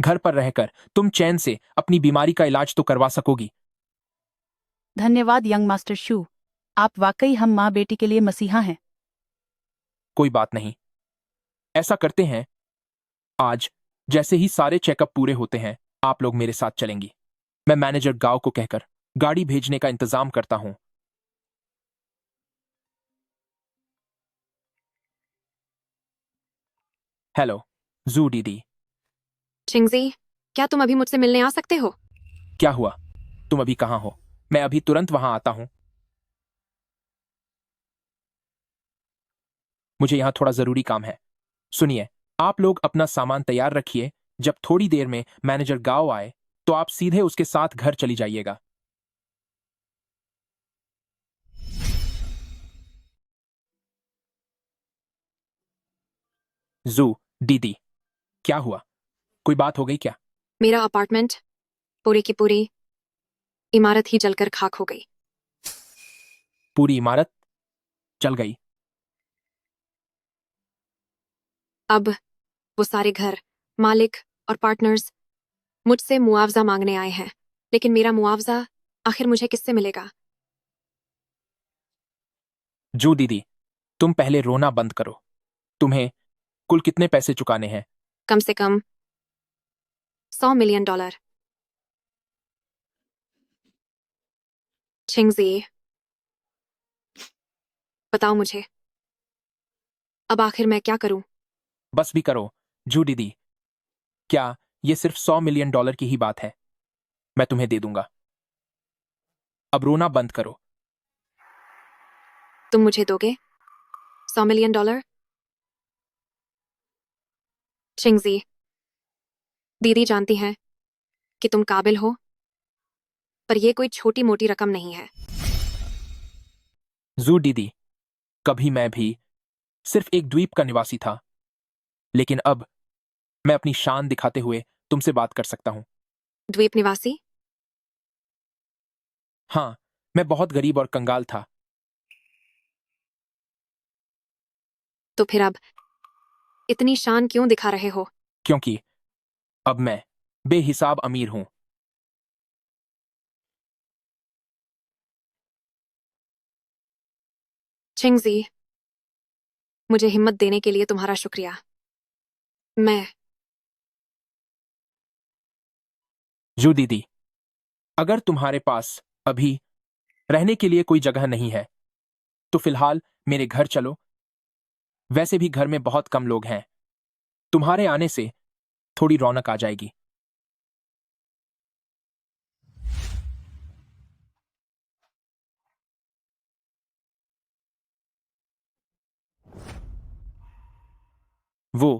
घर पर रहकर तुम चैन से अपनी बीमारी का इलाज तो करवा सकोगी। धन्यवाद यंग मास्टर शू, आप वाकई हम माँ बेटी के लिए मसीहा हैं। कोई बात नहीं, ऐसा करते हैं, आज जैसे ही सारे चेकअप पूरे होते हैं आप लोग मेरे साथ चलेंगी। मैं मैनेजर गांव को कहकर गाड़ी भेजने का इंतजाम करता हूं। हेलो जू दीदी। चिंगजी, क्या तुम अभी मुझसे मिलने आ सकते हो? क्या हुआ? तुम अभी कहाँ हो? मैं अभी तुरंत वहां आता हूं। मुझे यहां थोड़ा जरूरी काम है। सुनिए, आप लोग अपना सामान तैयार रखिए। जब थोड़ी देर में मैनेजर गांव आए तो आप सीधे उसके साथ घर चली जाइएगा। जू दीदी, क्या हुआ? कोई बात हो गई क्या? मेरा अपार्टमेंट, पूरी की पूरी इमारत ही जलकर खाक हो गई। पूरी इमारत चल गई? अब वो सारे घर मालिक और पार्टनर्स मुझसे मुआवजा मांगने आए हैं, लेकिन मेरा मुआवजा आखिर मुझे किससे मिलेगा? जू दीदी, तुम पहले रोना बंद करो। तुम्हें कुल कितने पैसे चुकाने हैं? कम से कम $100 मिलियन। चिंगजी, बताओ मुझे, अब आखिर मैं क्या करूं? बस भी करो जू दीदी। क्या ये सिर्फ $100 मिलियन की ही बात है? मैं तुम्हें दे दूंगा। अब रोना बंद करो। तुम मुझे दोगे $100 मिलियन? चिंगजी, दीदी जानती हैं कि तुम काबिल हो, पर यह कोई छोटी मोटी रकम नहीं है। जू दीदी, कभी मैं भी सिर्फ एक द्वीप का निवासी था, लेकिन अब मैं अपनी शान दिखाते हुए तुमसे बात कर सकता हूं। द्वीप निवासी? हाँ, मैं बहुत गरीब और कंगाल था। तो फिर अब इतनी शान क्यों दिखा रहे हो? क्योंकि अब मैं बेहिसाब अमीर हूं। चिंगजी, मुझे हिम्मत देने के लिए तुम्हारा शुक्रिया। मैं जू दीदी, अगर तुम्हारे पास अभी रहने के लिए कोई जगह नहीं है तो फिलहाल मेरे घर चलो। वैसे भी घर में बहुत कम लोग हैं। तुम्हारे आने से थोड़ी रौनक आ जाएगी। वो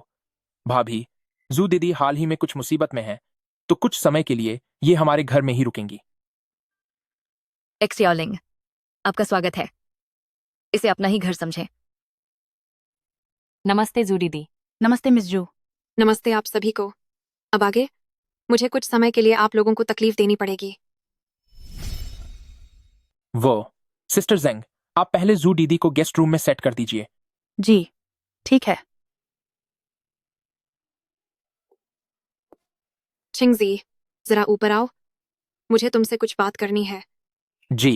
भाभी, जू दीदी हाल ही में कुछ मुसीबत में है, तो कुछ समय के लिए ये हमारे घर में ही रुकेंगी। एक्सियोलिंग, आपका स्वागत है। इसे अपना ही घर समझें। नमस्ते जू दीदी। नमस्ते मिस जू। नमस्ते आप सभी को। अब आगे मुझे कुछ समय के लिए आप लोगों को तकलीफ देनी पड़ेगी। वो सिस्टर जेंग, आप पहले जू दीदी को गेस्ट रूम में सेट कर दीजिए। जी ठीक है। चिंगजी, जरा ऊपर आओ, मुझे तुमसे कुछ बात करनी है। जी।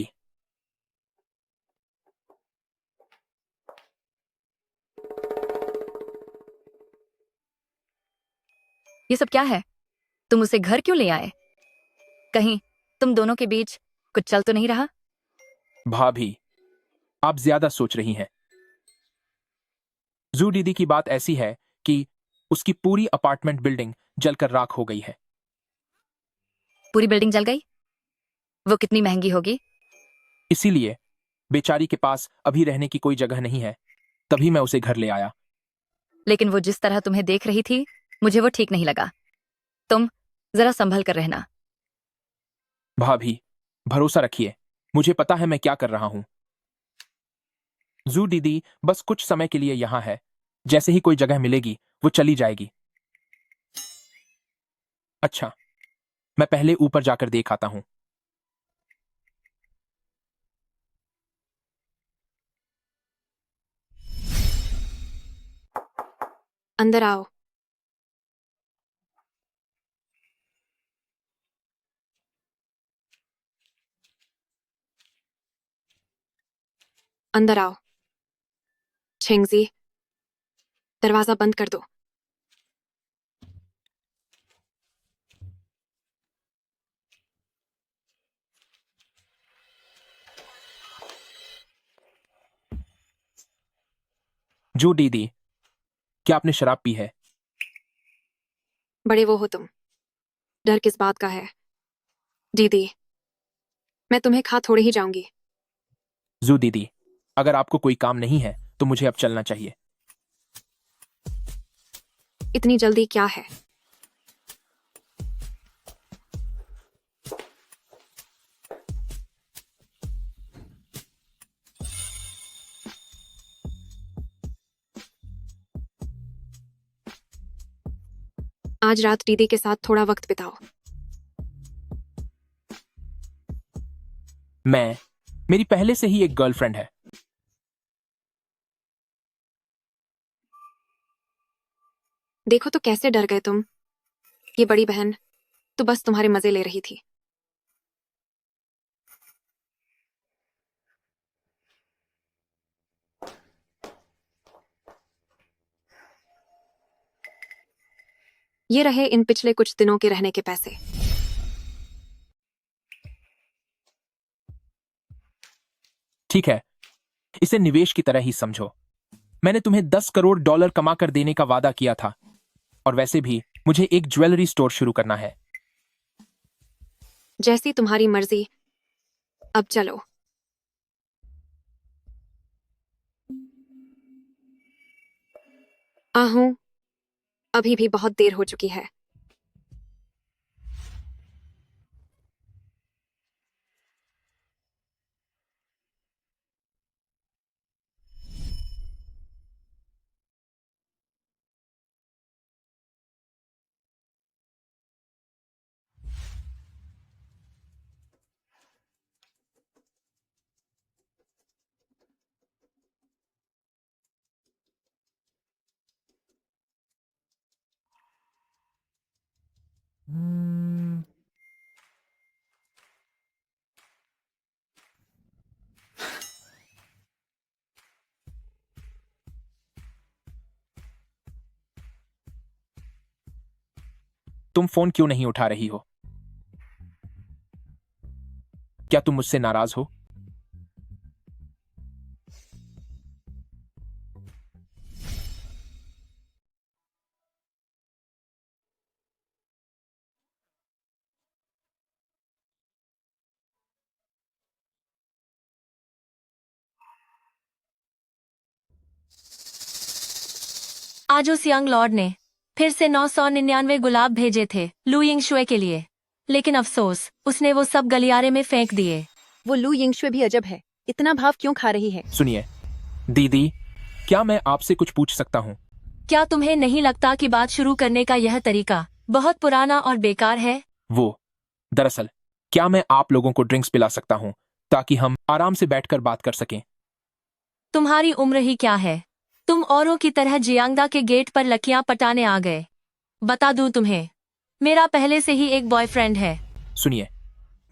ये सब क्या है? तुम उसे घर क्यों ले आए? कहीं तुम दोनों के बीच कुछ चल तो नहीं रहा? भाभी, आप ज्यादा सोच रही हैं। जू दीदी की बात ऐसी है कि उसकी पूरी अपार्टमेंट बिल्डिंग जलकर राख हो गई है। पूरी बिल्डिंग जल गई? वो कितनी महंगी होगी? इसीलिए बेचारी के पास अभी रहने की कोई जगह नहीं है, तभी मैं उसे घर ले आया। लेकिन वो जिस तरह तुम्हें देख रही थी, मुझे वो ठीक नहीं लगा। तुम जरा संभल कर रहना। भाभी, भरोसा रखिए, मुझे पता है मैं क्या कर रहा हूं। जू दीदी बस कुछ समय के लिए यहां है, जैसे ही कोई जगह मिलेगी वो चली जाएगी। अच्छा, मैं पहले ऊपर जाकर देख आता हूं। अंदर आओ। अंदर आओ। छेंगजी, दरवाजा बंद कर दो। जो दीदी, क्या आपने शराब पी है? बड़े वो हो तुम, डर किस बात का है? दीदी, मैं तुम्हें खा थोड़े ही जाऊंगी। जू दीदी, अगर आपको कोई काम नहीं है तो मुझे अब चलना चाहिए। इतनी जल्दी क्या है? आज रात दीदी के साथ थोड़ा वक्त बिताओ। मेरी पहले से ही एक गर्लफ्रेंड है। देखो तो कैसे डर गए तुम। ये बड़ी बहन तो बस तुम्हारे मजे ले रही थी। ये रहे इन पिछले कुछ दिनों के रहने के पैसे। ठीक है, इसे निवेश की तरह ही समझो। मैंने तुम्हें $10 करोड़ कमा कर देने का वादा किया था, और वैसे भी मुझे एक ज्वेलरी स्टोर शुरू करना है। जैसी तुम्हारी मर्जी, अब चलो। आहूं, अभी भी बहुत देर हो चुकी है। तुम फोन क्यों नहीं उठा रही हो? क्या तुम मुझसे नाराज हो? आज उस यंग लॉर्ड ने फिर से 999 गुलाब भेजे थे लू यिंगशुए के लिए, लेकिन अफसोस उसने वो सब गलियारे में फेंक दिए। वो लू यिंगशुए भी अजब है, इतना भाव क्यों खा रही है? सुनिए दीदी, क्या मैं आपसे कुछ पूछ सकता हूँ? क्या तुम्हें नहीं लगता कि बात शुरू करने का यह तरीका बहुत पुराना और बेकार है? दरअसल क्या मैं आप लोगों को ड्रिंक्स पिला सकता हूँ ताकि हम आराम से बैठकर बात कर सकें? तुम्हारी उम्र ही क्या है? तुम औरों की तरह जियांगदा के गेट पर लकियां पटाने आ गए। बता दूं तुम्हें, मेरा पहले से ही एक बॉयफ्रेंड है। सुनिए,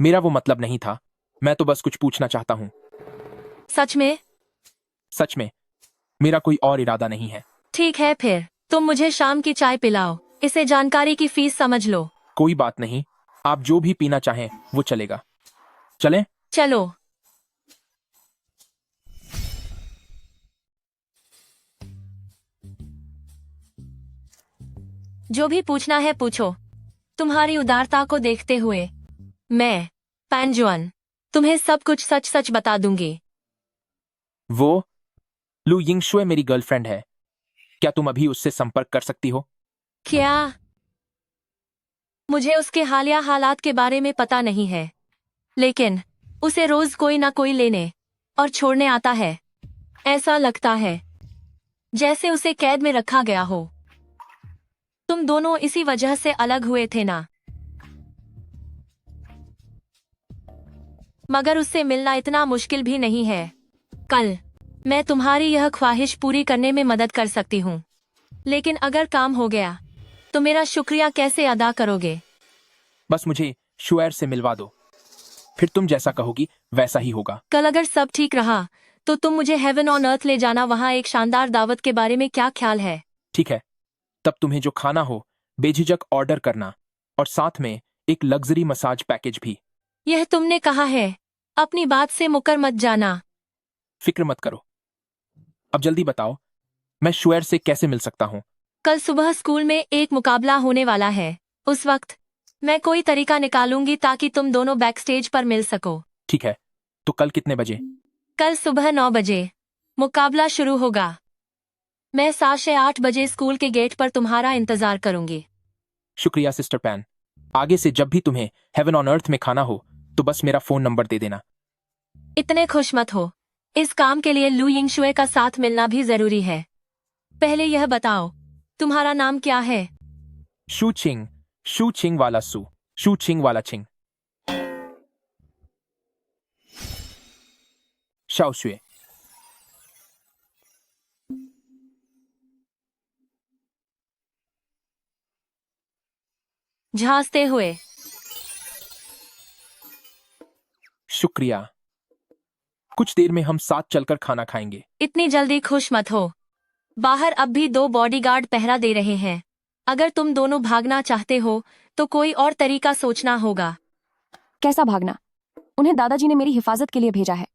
मेरा वो मतलब नहीं था, मैं तो बस कुछ पूछना चाहता हूँ। सच में? सच में, मेरा कोई और इरादा नहीं है। ठीक है फिर, तुम मुझे शाम की चाय पिलाओ, इसे जानकारी की फीस समझ लो। कोई बात नहीं, आप जो भी पीना चाहें वो चलेगा। चलें? चलो। जो भी पूछना है पूछो। तुम्हारी उदारता को देखते हुए मैं पैंजुअन तुम्हें सब कुछ सच सच बता दूंगी। वो लू यिंगशुए मेरी गर्लफ्रेंड है। क्या तुम अभी उससे संपर्क कर सकती हो? क्या? मुझे उसके हालिया हालात के बारे में पता नहीं है, लेकिन उसे रोज कोई ना कोई लेने और छोड़ने आता है। ऐसा लगता है जैसे उसे कैद में रखा गया हो। तुम दोनों इसी वजह से अलग हुए थे ना? मगर उससे मिलना इतना मुश्किल भी नहीं है। कल मैं तुम्हारी यह ख्वाहिश पूरी करने में मदद कर सकती हूँ, लेकिन अगर काम हो गया तो मेरा शुक्रिया कैसे अदा करोगे? बस मुझे शुएर से मिलवा दो, फिर तुम जैसा कहोगी वैसा ही होगा। कल अगर सब ठीक रहा तो तुम मुझे हेवन ऑन अर्थ ले जाना, वहाँ एक शानदार दावत के बारे में क्या ख्याल है? ठीक है, तब तुम्हें जो खाना हो बेझिझक ऑर्डर करना, और साथ में एक लग्जरी मसाज पैकेज भी। यह तुमने कहा है, अपनी बात से मुकर मत जाना। फिक्र मत करो। अब जल्दी बताओ, मैं शुएर से कैसे मिल सकता हूँ? कल सुबह स्कूल में एक मुकाबला होने वाला है। उस वक्त मैं कोई तरीका निकालूंगी ताकि तुम दोनों बैक स्टेज पर मिल सको। ठीक है, तो कल कितने बजे? कल सुबह 9 बजे मुकाबला शुरू होगा। मैं 7 से 8 बजे स्कूल के गेट पर तुम्हारा इंतजार करूंगी। शुक्रिया सिस्टर पैन। आगे से जब भी तुम्हें हेवन ऑन अर्थ में खाना हो तो बस मेरा फोन नंबर दे देना। इतने खुश मत हो, इस काम के लिए लू यिंगशुए का साथ मिलना भी जरूरी है। पहले यह बताओ, तुम्हारा नाम क्या है? शू छिंग वाला सू, शू छिंग वाला छिंग। शाओ शुए। झांसते हुए। शुक्रिया। कुछ देर में हम साथ चलकर खाना खाएंगे। इतनी जल्दी खुश मत हो, बाहर अब भी 2 बॉडीगार्ड पहरा दे रहे हैं। अगर तुम दोनों भागना चाहते हो तो कोई और तरीका सोचना होगा। कैसा भागना? उन्हें दादाजी ने मेरी हिफाजत के लिए भेजा है।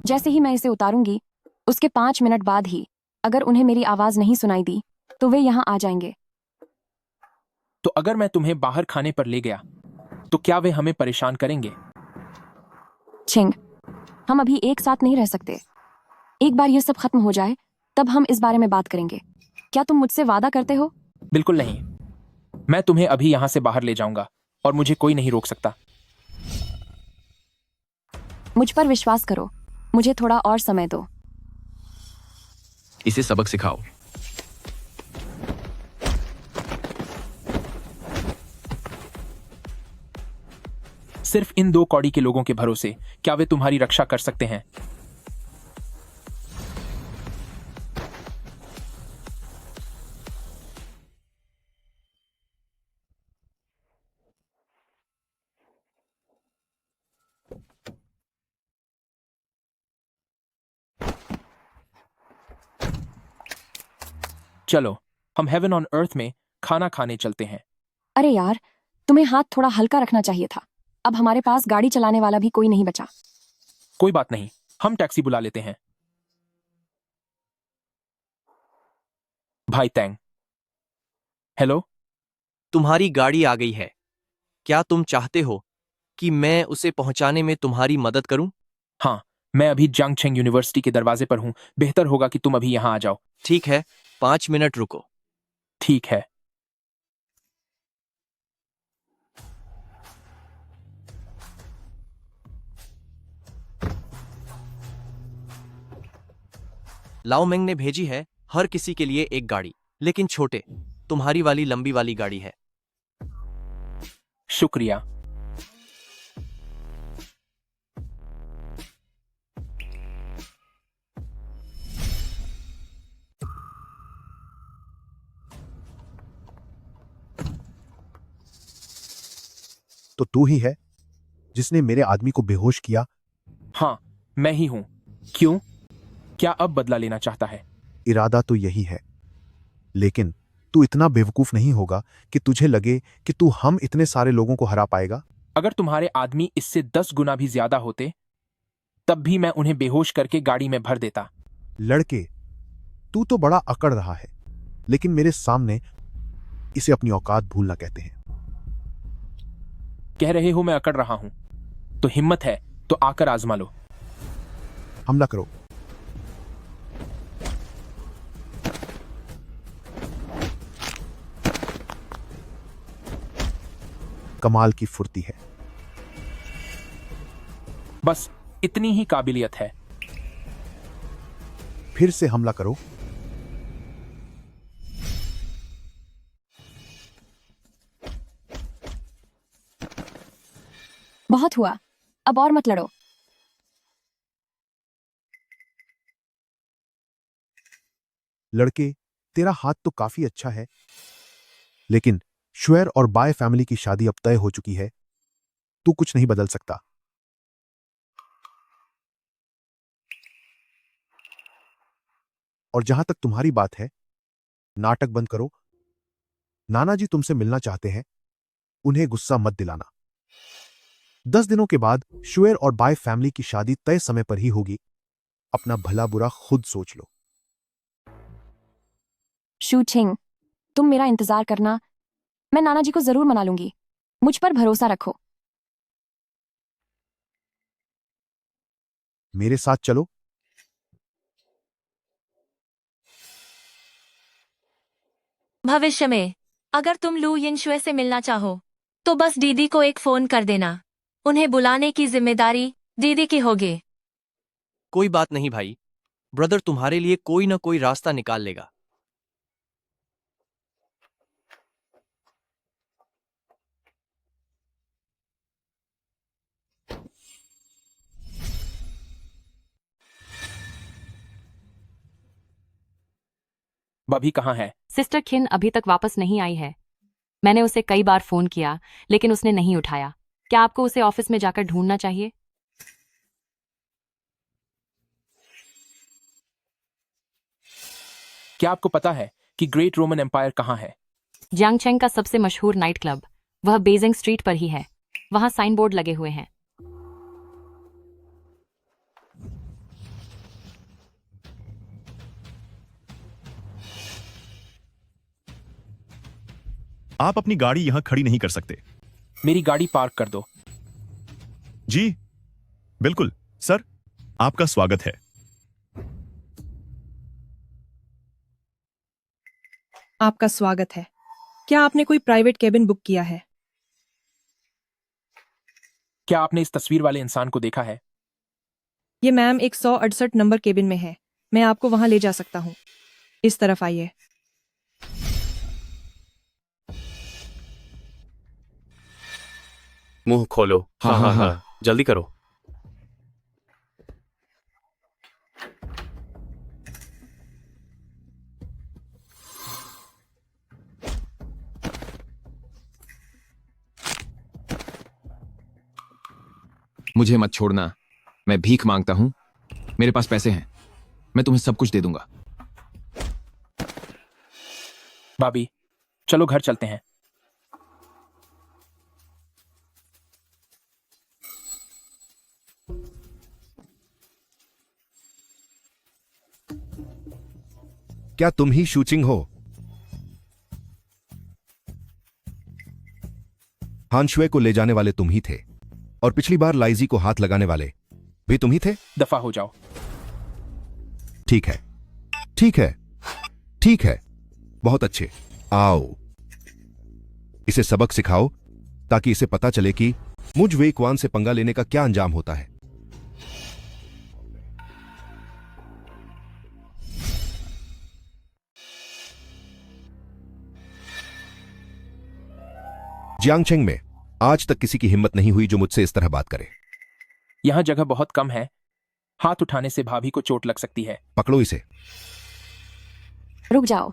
जैसे ही मैं इसे उतारूंगी, उसके 5 मिनट बाद ही अगर उन्हें मेरी आवाज नहीं सुनाई दी तो वे यहां आ जाएंगे। तो अगर मैं तुम्हें बाहर खाने पर ले गया तो क्या वे हमें परेशान करेंगे? छिंग, हम अभी एक साथ नहीं रह सकते। एक बार यह सब खत्म हो जाए तब हम इस बारे में बात करेंगे। क्या तुम मुझसे वादा करते हो? बिल्कुल नहीं। मैं तुम्हें अभी यहां से बाहर ले जाऊंगा और मुझे कोई नहीं रोक सकता। मुझ पर विश्वास करो, मुझे थोड़ा और समय दो। इसे सबक सिखाओ। सिर्फ इन 2 कौड़ी के लोगों के भरोसे क्या वे तुम्हारी रक्षा कर सकते हैं? चलो, हम हेवन ऑन अर्थ में खाना खाने चलते हैं। अरे यार, तुम्हें हाथ थोड़ा हल्का रखना चाहिए था। अब हमारे पास गाड़ी चलाने वाला भी कोई नहीं बचा। कोई बात नहीं, हम टैक्सी बुला लेते हैं। भाई तैंग। हेलो। तुम्हारी गाड़ी आ गई है। क्या तुम चाहते हो कि मैं उसे पहुंचाने में तुम्हारी मदद करूं? हाँ, मैं अभी जांगछेंग यूनिवर्सिटी के दरवाजे पर हूं। बेहतर होगा कि तुम अभी यहां आ जाओ। ठीक है, 5 मिनट रुको। ठीक है। लाओ मेंग ने भेजी है हर किसी के लिए एक गाड़ी, लेकिन छोटे, तुम्हारी वाली लंबी वाली गाड़ी है। शुक्रिया। तो तू ही है जिसने मेरे आदमी को बेहोश किया? हाँ, मैं ही हूं। क्यों? क्या अब बदला लेना चाहता है? इरादा तो यही है, लेकिन तू इतना बेवकूफ नहीं होगा कि तुझे लगे कि तू हम इतने सारे लोगों को हरा पाएगा। अगर तुम्हारे आदमी इससे 10 गुना भी ज्यादा होते तब भी मैं उन्हें बेहोश करके गाड़ी में भर देता। लड़के, तू तो बड़ा अकड़ रहा है, लेकिन मेरे सामने इसे अपनी औकात भूलना कहते हैं। कह रहे हो मैं अकड़ रहा हूं? तो हिम्मत है तो आकर आजमा लो। हमला करो। कमाल की फुर्ती है। बस इतनी ही काबिलियत है। फिर से हमला करो। बहुत हुआ, अब और मत लड़ो। लड़के, तेरा हाथ तो काफी अच्छा है, लेकिन शुएर और बाय फैमिली की शादी अब तय हो चुकी है। तू कुछ नहीं बदल सकता। और जहां तक तुम्हारी बात है, नाटक बंद करो। नाना जी तुमसे मिलना चाहते हैं, उन्हें गुस्सा मत दिलाना। 10 दिनों के बाद शुएर और बाय फैमिली की शादी तय समय पर ही होगी। अपना भला बुरा खुद सोच लो। शू छिंग, तुम मेरा इंतजार करना, मैं नाना जी को जरूर मना लूंगी। मुझ पर भरोसा रखो। मेरे साथ चलो। भविष्य में अगर तुम लू यिनशुए से मिलना चाहो तो बस दीदी को एक फोन कर देना। उन्हें बुलाने की जिम्मेदारी दीदी की होगी। कोई बात नहीं भाई, ब्रदर तुम्हारे लिए कोई ना कोई रास्ता निकाल लेगा। बभी कहाँ है? सिस्टर खिन अभी तक वापस नहीं आई है। मैंने उसे कई बार फोन किया लेकिन उसने नहीं उठाया। क्या आपको उसे ऑफिस में जाकर ढूंढना चाहिए? क्या आपको पता है कि ग्रेट रोमन एम्पायर कहाँ है? जियांगचेंग का सबसे मशहूर नाइट क्लब, वह बेजिंग स्ट्रीट पर ही है। वहां साइन बोर्ड लगे हुए हैं। आप अपनी गाड़ी यहां खड़ी नहीं कर सकते। मेरी गाड़ी पार्क कर दो। जी बिल्कुल सर, आपका स्वागत है। आपका स्वागत है। क्या आपने कोई प्राइवेट केबिन बुक किया है? क्या आपने इस तस्वीर वाले इंसान को देखा है? ये मैम एक 168 नंबर केबिन में है। मैं आपको वहां ले जा सकता हूँ। इस तरफ आइए। मुंह खोलो। हाँ, जल्दी करो। मुझे मत छोड़ना, मैं भीख मांगता हूं। मेरे पास पैसे हैं, मैं तुम्हें सब कुछ दे दूंगा। भाभी चलो घर चलते हैं। क्या तुम ही शूचिंग हो? हानशुए को ले जाने वाले तुम ही थे, और पिछली बार लाइजी को हाथ लगाने वाले भी तुम ही थे। दफा हो जाओ। ठीक है, ठीक है, ठीक है, बहुत अच्छे। आओ इसे सबक सिखाओ ताकि इसे पता चले कि मुझ वेकवान से पंगा लेने का क्या अंजाम होता है। जियांगचेंग में आज तक किसी की हिम्मत नहीं हुई जो मुझसे इस तरह बात करे। यहां जगह बहुत कम है, हाथ उठाने से भाभी को चोट लग सकती है। पकड़ो इसे। रुक जाओ।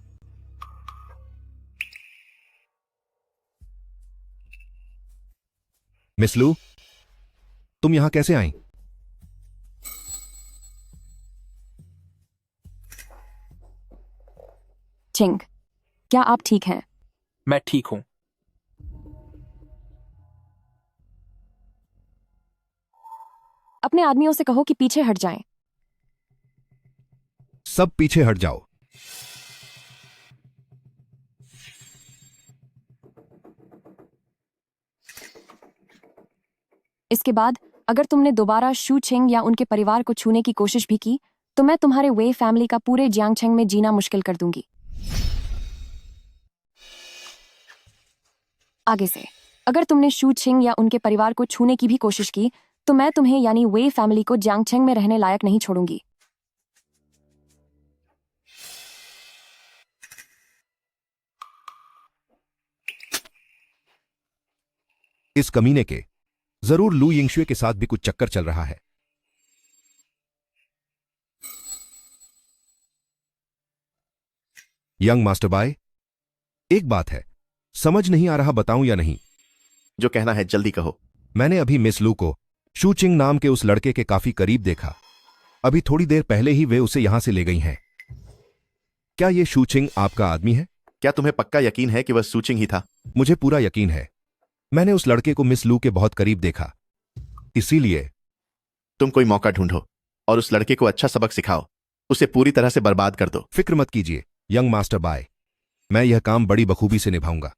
मिस लू, तुम यहां कैसे आई? चिंग, क्या आप ठीक हैं? मैं ठीक हूं। अपने आदमियों से कहो कि पीछे हट जाएं। सब पीछे हट जाओ। इसके बाद अगर तुमने दोबारा शू छिंग या उनके परिवार को छूने की कोशिश भी की तो मैं तुम्हारे वे फैमिली का पूरे जियांगचेंग में जीना मुश्किल कर दूंगी। आगे से अगर तुमने शू छिंग या उनके परिवार को छूने की भी कोशिश की तो मैं तुम्हें यानी वे फैमिली को जियांगचेंग में रहने लायक नहीं छोड़ूंगी। इस कमीने के जरूर लू यिंगशुए के साथ भी कुछ चक्कर चल रहा है। यंग मास्टर बाय, एक बात है, समझ नहीं आ रहा बताऊं या नहीं? जो कहना है जल्दी कहो। मैंने अभी मिस लू को शू चिंग नाम के उस लड़के के काफी करीब देखा। अभी थोड़ी देर पहले ही वे उसे यहां से ले गई हैं। क्या ये शूचिंग आपका आदमी है? क्या तुम्हें पक्का यकीन है कि वह सूचिंग ही था? मुझे पूरा यकीन है। मैंने उस लड़के को मिस लू के बहुत करीब देखा, इसीलिए। तुम कोई मौका ढूंढो और उस लड़के को अच्छा सबक सिखाओ, उसे पूरी तरह से बर्बाद कर दो। फिक्र मत कीजिए यंग मास्टर बाय, मैं यह काम बड़ी बखूबी से निभाऊंगा।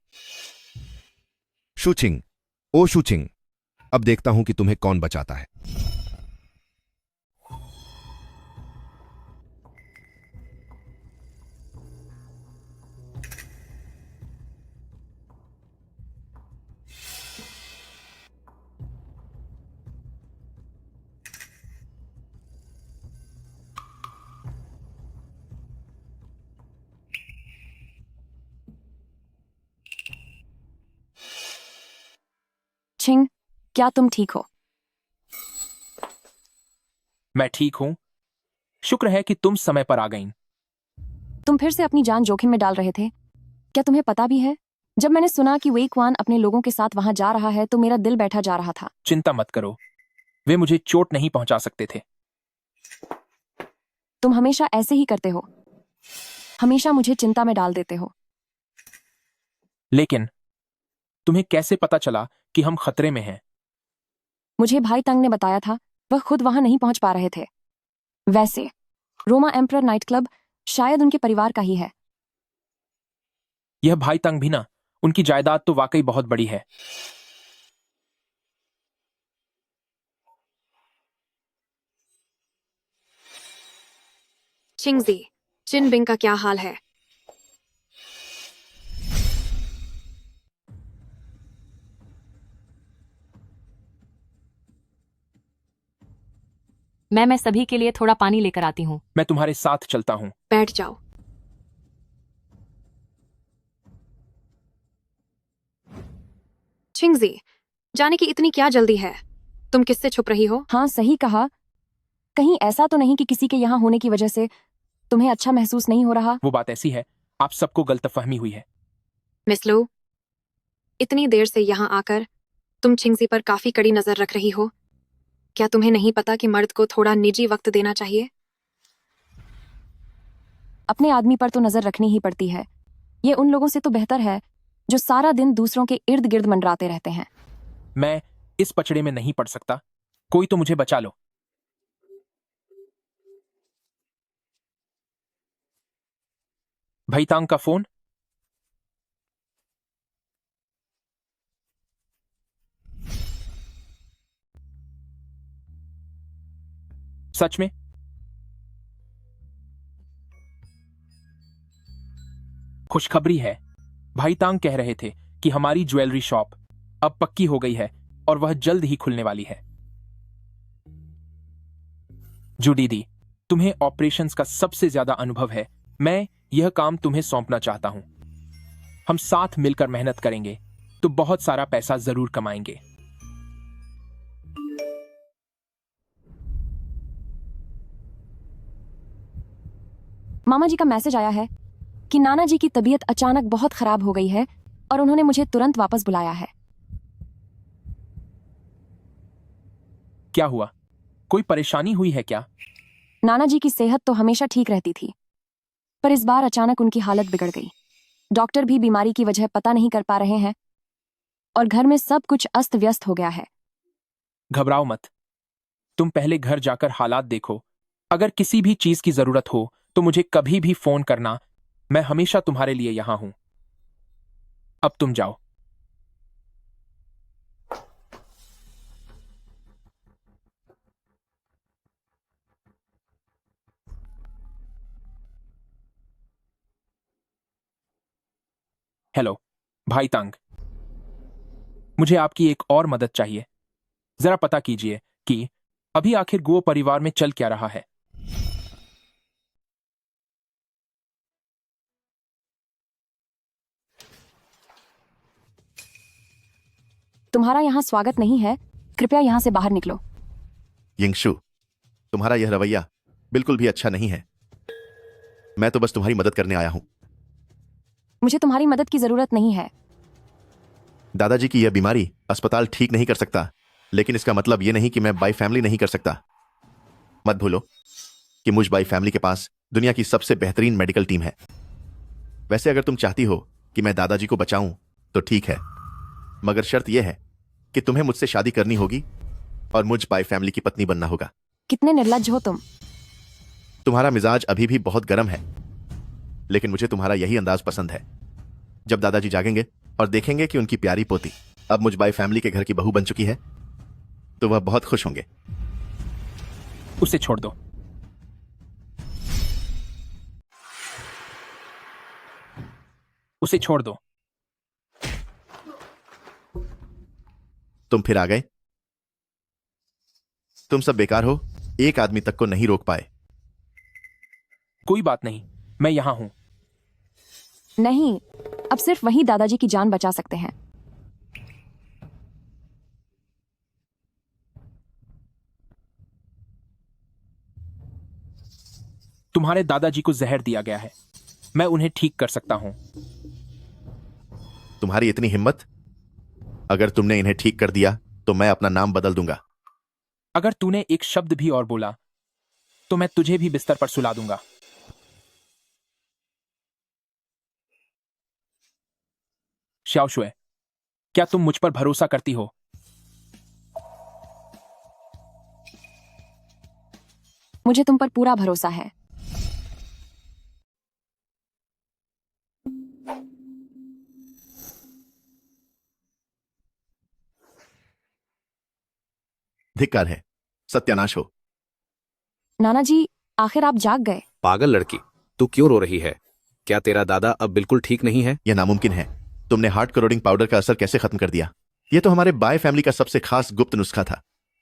शूचिंग, ओ शूचिंग, अब देखता हूं कि तुम्हें कौन बचाता है। छिंग, क्या तुम ठीक हो? मैं ठीक हूं। शुक्र है कि तुम समय पर आ गईं। तुम फिर से अपनी जान जोखिम में डाल रहे थे। क्या तुम्हें पता भी है, जब मैंने सुना कि वेई क्वान अपने लोगों के साथ वहां जा रहा है तो मेरा दिल बैठा जा रहा था। चिंता मत करो, वे मुझे चोट नहीं पहुंचा सकते थे। तुम हमेशा ऐसे ही करते हो, हमेशा मुझे चिंता में डाल देते हो। लेकिन तुम्हें कैसे पता चला कि हम खतरे में हैं? मुझे भाई तंग ने बताया था, वह खुद वहां नहीं पहुंच पा रहे थे। वैसे रोमा एम्परर नाइट क्लब शायद उनके परिवार का ही है। यह भाई तंग भी ना, उनकी जायदाद तो वाकई बहुत बड़ी है। चिंगजी, चिन बिंग का क्या हाल है? मैं सभी के लिए थोड़ा पानी लेकर आती हूँ। मैं तुम्हारे साथ चलता हूँ। बैठ जाओ। चिंगजी, जाने की इतनी क्या जल्दी है? तुम किससे छुप रही हो? हाँ सही कहा। कहीं ऐसा तो नहीं कि किसी के यहाँ होने की वजह से तुम्हें अच्छा महसूस नहीं हो रहा? वो बात ऐसी है, आप सबको गलतफहमी हुई है। मिस लू, इतनी देर से यहाँ आकर तुम चिंगजी पर काफी कड़ी नजर रख रही हो। क्या तुम्हें नहीं पता कि मर्द को थोड़ा निजी वक्त देना चाहिए? अपने आदमी पर तो नजर रखनी ही पड़ती है। ये उन लोगों से तो बेहतर है जो सारा दिन दूसरों के इर्द गिर्द मंडराते रहते हैं। मैं इस पचड़े में नहीं पड़ सकता, कोई तो मुझे बचा लो। भैतांग का फोन। सच में? खुशखबरी है, भाई तांग कह रहे थे कि हमारी ज्वेलरी शॉप अब पक्की हो गई है और वह जल्द ही खुलने वाली है। जुडीदी, तुम्हें ऑपरेशंस का सबसे ज्यादा अनुभव है, मैं यह काम तुम्हें सौंपना चाहता हूं। हम साथ मिलकर मेहनत करेंगे तो बहुत सारा पैसा जरूर कमाएंगे। मामा जी का मैसेज आया है कि नाना जी की तबीयत अचानक बहुत खराब हो गई है और उन्होंने मुझे तुरंत वापस बुलाया है। क्या हुआ? कोई परेशानी हुई है क्या? नाना जी की सेहत तो हमेशा ठीक रहती थी, पर इस बार अचानक उनकी हालत बिगड़ गई। डॉक्टर भी बीमारी की वजह पता नहीं कर पा रहे हैं और घर में सब कुछ अस्त व्यस्त हो गया है। घबराओ मत, तुम पहले घर जाकर हालात देखो। अगर किसी भी चीज की जरूरत हो तो मुझे कभी भी फोन करना, मैं हमेशा तुम्हारे लिए यहां हूं। अब तुम जाओ। हेलो भाई तांग, मुझे आपकी एक और मदद चाहिए। जरा पता कीजिए कि अभी आखिर गुओ परिवार में चल क्या रहा है। तुम्हारा यहाँ स्वागत नहीं है, कृपया यहाँ से बाहर निकलो। यिंगशु, तुम्हारा यह रवैया बिल्कुल भी अच्छा नहीं है। मैं तो बस तुम्हारी मदद करने आया हूं। मुझे तुम्हारी मदद की जरूरत नहीं है। दादाजी की यह बीमारी अस्पताल ठीक नहीं कर सकता, लेकिन इसका मतलब यह नहीं कि मैं बाई फैमिली नहीं कर सकता। मत भूलो कि मुझ बाई फैमिली के पास दुनिया की सबसे बेहतरीन मेडिकल टीम है। वैसे अगर तुम चाहती हो कि मैं दादाजी को बचाऊं तो ठीक है, मगर शर्त यह है कि तुम्हें मुझसे शादी करनी होगी और मुझ बाई फैमिली की पत्नी बनना होगा। कितने निर्लज्ज हो तुम। तुम्हारा मिजाज अभी भी बहुत गर्म है, लेकिन मुझे तुम्हारा यही अंदाज पसंद है। जब दादाजी जागेंगे और देखेंगे कि उनकी प्यारी पोती अब मुझ बाई फैमिली के घर की बहू बन चुकी है, तो वह बहुत खुश होंगे। उसे छोड़ दो। उसे छोड़ दो। तुम फिर आ गए। तुम सब बेकार हो, एक आदमी तक को नहीं रोक पाए। कोई बात नहीं, मैं यहां हूं। नहीं, अब सिर्फ वही दादाजी की जान बचा सकते हैं। तुम्हारे दादाजी को जहर दिया गया है, मैं उन्हें ठीक कर सकता हूं। तुम्हारी इतनी हिम्मत? अगर तुमने इन्हें ठीक कर दिया तो मैं अपना नाम बदल दूंगा। अगर तूने एक शब्द भी और बोला तो मैं तुझे भी बिस्तर पर सुला दूंगा। श्याओशुए, क्या तुम मुझ पर भरोसा करती हो? मुझे तुम पर पूरा भरोसा है। धिक्कार है, सत्यानाश हो। नाना जी, आखिर आप जाग गए। पागल लड़की, तू क्यों रो रही है? क्या तेरा दादा अब बिल्कुल ठीक नहीं है? यह नामुमकिन है। तुमने हार्ट करोडिंग पाउडर का असर कैसे खत्म कर दिया? यह तो हमारे बाय फैमिली का सबसे खास गुप्त नुस्खा था।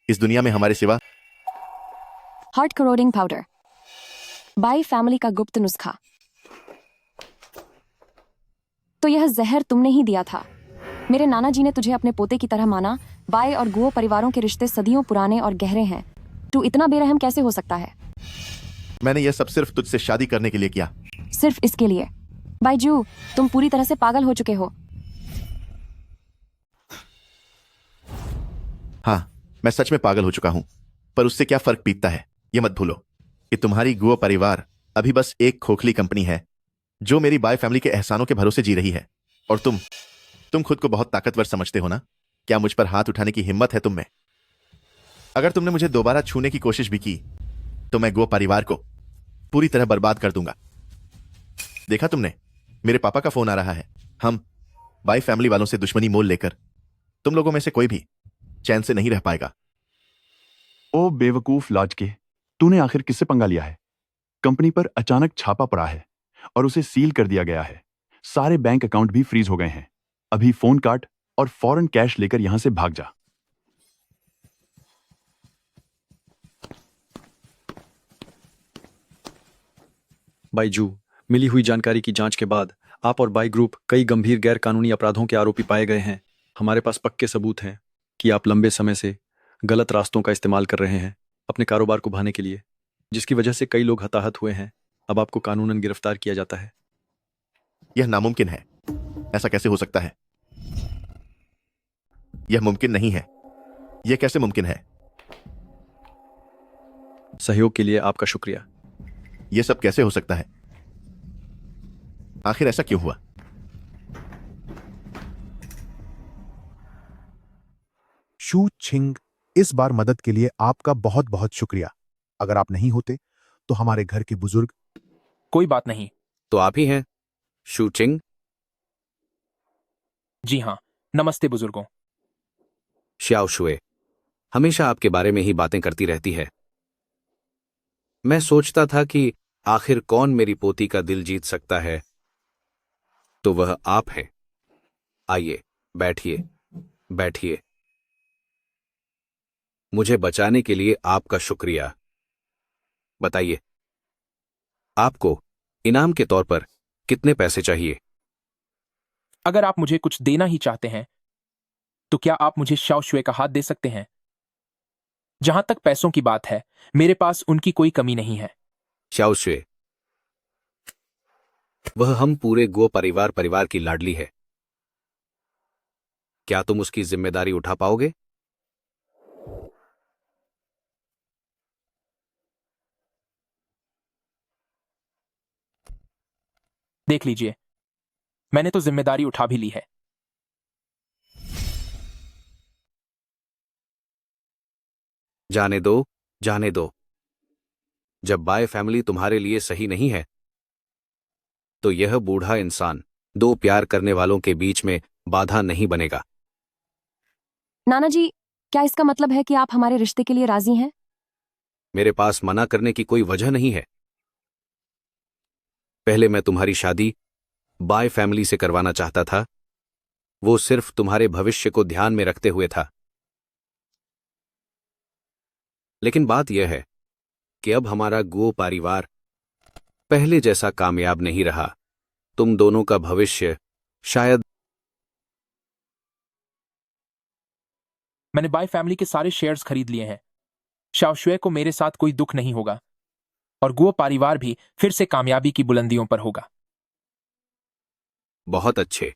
इस दुनिया में हमारे सिवा। हार्ट करोडिंग पाउडर, बाई फैमिली का गुप्त नुस्खा। तो यह जहर तुमने ही दिया था। मेरे नाना जी ने तुझे अपने पोते की तरह माना। बाई और गुओ परिवारों के रिश्ते सदियों पुराने और गहरे हैं। तू इतना बेरहम कैसे हो सकता है? मैंने यह सब सिर्फ तुझसे शादी करने के लिए किया। सिर्फ इसके लिए? बाईजू, तुम पूरी तरह से पागल हो चुके हो। हाँ, मैं सच में पागल हो चुका हूं, पर उससे क्या फर्क पीता है? यह मत भूलो कि तुम्हारी गुओ परिवार अभी बस एक खोखली कंपनी है जो मेरी बाय फैमिली के एहसानों के भरोसे जी रही है। और तुम खुद को बहुत ताकतवर समझते हो ना? क्या मुझ पर हाथ उठाने की हिम्मत है तुम में? अगर तुमने मुझे दोबारा छूने की कोशिश भी की तो मैं गुओ परिवार को पूरी तरह बर्बाद कर दूंगा। देखा तुमने, मेरे पापा का फोन आ रहा है। हम बाय फैमिली वालों से दुश्मनी मोल लेकर तुम लोगों में से कोई भी चैन से नहीं रह पाएगा। ओ बेवकूफ लाजके, तूने आखिर किससे पंगा लिया है? कंपनी पर अचानक छापा पड़ा है और उसे सील कर दिया गया है। सारे बैंक अकाउंट भी फ्रीज हो गए हैं। अभी फोन काट और फौरन कैश लेकर यहां से भाग जा। बाईजू, मिली हुई जानकारी की जांच के बाद आप और बाई ग्रुप कई गंभीर गैर कानूनी अपराधों के आरोपी पाए गए हैं। हमारे पास पक्के सबूत हैं कि आप लंबे समय से गलत रास्तों का इस्तेमाल कर रहे हैं अपने कारोबार को बढ़ाने के लिए, जिसकी वजह से कई लोग हताहत हुए हैं। अब आपको कानूनन गिरफ्तार किया जाता है। यह नामुमकिन है। ऐसा कैसे हो सकता है? यह मुमकिन नहीं है। यह कैसे मुमकिन है? सहयोग के लिए आपका शुक्रिया। यह सब कैसे हो सकता है? आखिर ऐसा क्यों हुआ? शू छिंग, इस बार मदद के लिए आपका बहुत बहुत शुक्रिया। अगर आप नहीं होते तो हमारे घर के बुजुर्ग। कोई बात नहीं। तो आप ही हैं शू चिंग? जी हाँ, नमस्ते बुजुर्गों। श्याओ शुए हमेशा आपके बारे में ही बातें करती रहती है। मैं सोचता था कि आखिर कौन मेरी पोती का दिल जीत सकता है, तो वह आप हैं। आइए, बैठिए बैठिए। मुझे बचाने के लिए आपका शुक्रिया। बताइए, आपको इनाम के तौर पर कितने पैसे चाहिए? अगर आप मुझे कुछ देना ही चाहते हैं तो क्या आप मुझे शाओ शुए का हाथ दे सकते हैं? जहां तक पैसों की बात है, मेरे पास उनकी कोई कमी नहीं है। शाओ शुए, वह हम पूरे गो परिवार की लाडली है। क्या तुम उसकी जिम्मेदारी उठा पाओगे? देख लीजिए, मैंने तो जिम्मेदारी उठा भी ली है। जाने दो, जाने दो। जब बाय फैमिली तुम्हारे लिए सही नहीं है, तो यह बूढ़ा इंसान दो प्यार करने वालों के बीच में बाधा नहीं बनेगा। नाना जी, क्या इसका मतलब है कि आप हमारे रिश्ते के लिए राजी हैं? मेरे पास मना करने की कोई वजह नहीं है। पहले मैं तुम्हारी शादी बाय फैमिली से करवाना चाहता था, वो सिर्फ तुम्हारे भविष्य को ध्यान में रखते हुए था। लेकिन बात यह है कि अब हमारा गुओ परिवार पहले जैसा कामयाब नहीं रहा। तुम दोनों का भविष्य शायद। मैंने बाय फैमिली के सारे शेयर्स खरीद लिए हैं। शाओशुए को मेरे साथ कोई दुख नहीं होगा और गुओ परिवार भी फिर से कामयाबी की बुलंदियों पर होगा। बहुत अच्छे,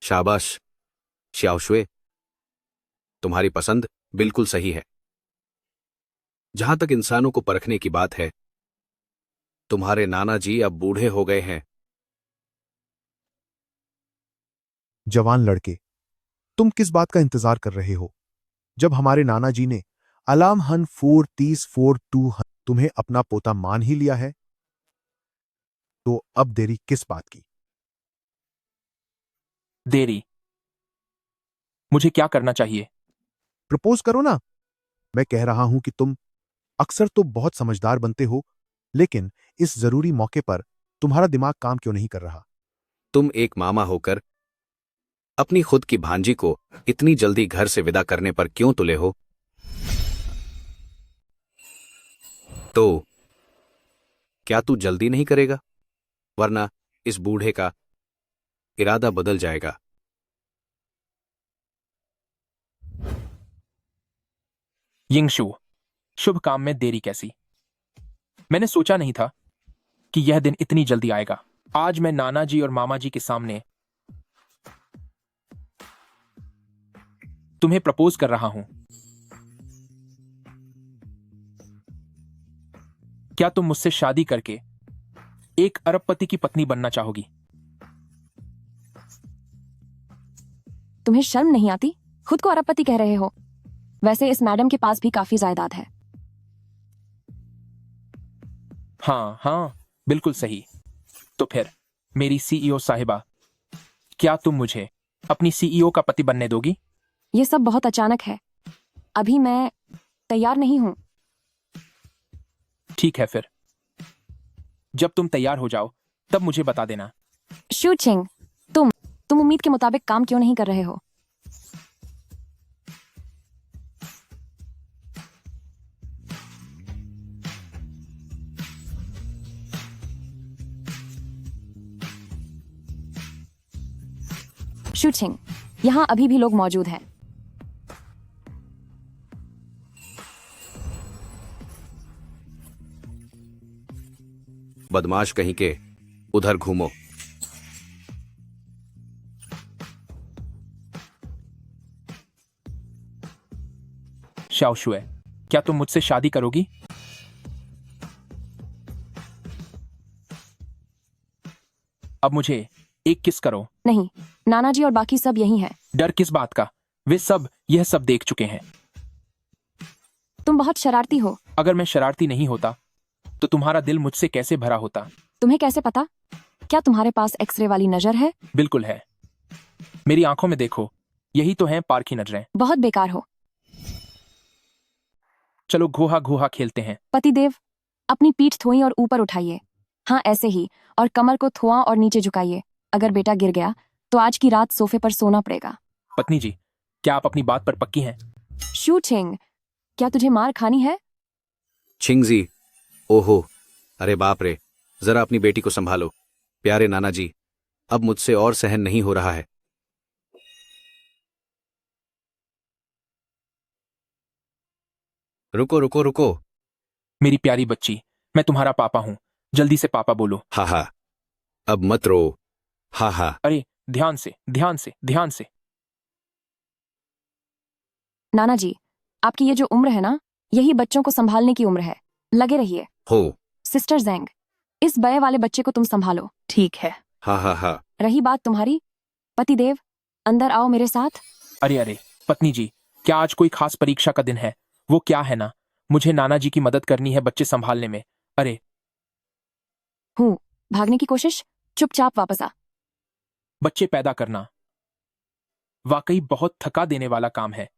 शाबाश शाओशुए, तुम्हारी पसंद बिल्कुल सही है। जहां तक इंसानों को परखने की बात है, तुम्हारे नाना जी अब बूढ़े हो गए हैं। जवान लड़के, तुम किस बात का इंतजार कर रहे हो? जब हमारे नाना जी ने अलाम हन 43042 तुम्हें अपना पोता मान ही लिया है, तो अब देरी किस बात की? देरी? मुझे क्या करना चाहिए? प्रपोज करो ना। मैं कह रहा हूं कि तुम अक्सर तो बहुत समझदार बनते हो, लेकिन इस जरूरी मौके पर तुम्हारा दिमाग काम क्यों नहीं कर रहा? तुम एक मामा होकर अपनी खुद की भांजी को इतनी जल्दी घर से विदा करने पर क्यों तुले हो? तो क्या तू जल्दी नहीं करेगा? वरना इस बूढ़े का इरादा बदल जाएगा। यिंगशु, शुभ काम में देरी कैसी? मैंने सोचा नहीं था कि यह दिन इतनी जल्दी आएगा। आज मैं नाना जी और मामा जी के सामने तुम्हें प्रपोज कर रहा हूं। क्या तुम मुझसे शादी करके एक अरबपति की पत्नी बनना चाहोगी? तुम्हें शर्म नहीं आती? खुद को अरबपति कह रहे हो। वैसे इस मैडम के पास भी काफी जायदाद है। हाँ हाँ, बिल्कुल सही। तो फिर मेरी सीईओ साहिबा, क्या तुम मुझे अपनी सीईओ का पति बनने दोगी? ये सब बहुत अचानक है। अभी मैं तैयार नहीं हूं। ठीक है, फिर जब तुम तैयार हो जाओ तब मुझे बता देना। शूचिंग, तुम उम्मीद के मुताबिक काम क्यों नहीं कर रहे हो? शूचिंग, यहां अभी भी लोग मौजूद हैं। बदमाश कहीं के, उधर घूमो। शाओशुए, क्या तुम मुझसे शादी करोगी? अब मुझे एक किस करो। नहीं, नाना जी और बाकी सब यही हैं। डर किस बात का? वे सब यह सब देख चुके हैं। तुम बहुत शरारती हो। अगर मैं शरारती नहीं होता तो तुम्हारा दिल मुझसे कैसे भरा होता? तुम्हें कैसे पता? क्या तुम्हारे पास एक्सरे वाली नजर है? बिल्कुल है। मेरी आंखों में देखो, यही तो हैं पारखी नजरें। बहुत बेकार हो। चलो घोहा घोहा खेलते हैं। पतिदेव, अपनी पीठ थोई और ऊपर उठाइए। हाँ, ऐसे ही। और कमर को थोआ और नीचे झुकाइए। अगर बेटा गिर गया तो आज की रात सोफे पर सोना पड़ेगा। पत्नी जी, क्या आप अपनी बात पर पक्की हैं? शूचिंग, क्या तुझे मार खानी है? छिंगजी, ओहो, अरे बाप रे, जरा अपनी बेटी को संभालो। प्यारे नाना जी, अब मुझसे और सहन नहीं हो रहा है। रुको रुको रुको। मेरी प्यारी बच्ची, मैं तुम्हारा पापा हूं। जल्दी से पापा बोलो। हा हा, अब मत रो। हा हा। अरे ध्यान से ध्यान से ध्यान से। नाना जी, आपकी ये जो उम्र है ना, यही बच्चों को संभालने की उम्र है। लगे रहिए। हो। सिस्टर जेंग, इस बये वाले बच्चे को तुम संभालो। ठीक है। हाँ हाँ हाँ। रही बात तुम्हारी, पतिदेव, अंदर आओ मेरे साथ। अरे अरे पत्नी जी, क्या आज कोई खास परीक्षा का दिन है? वो क्या है ना, मुझे नाना जी की मदद करनी है बच्चे संभालने में। अरे हूँ, भागने की कोशिश, चुपचाप वापस आ। बच्चे पैदा करना वाकई बहुत थका देने वाला काम है।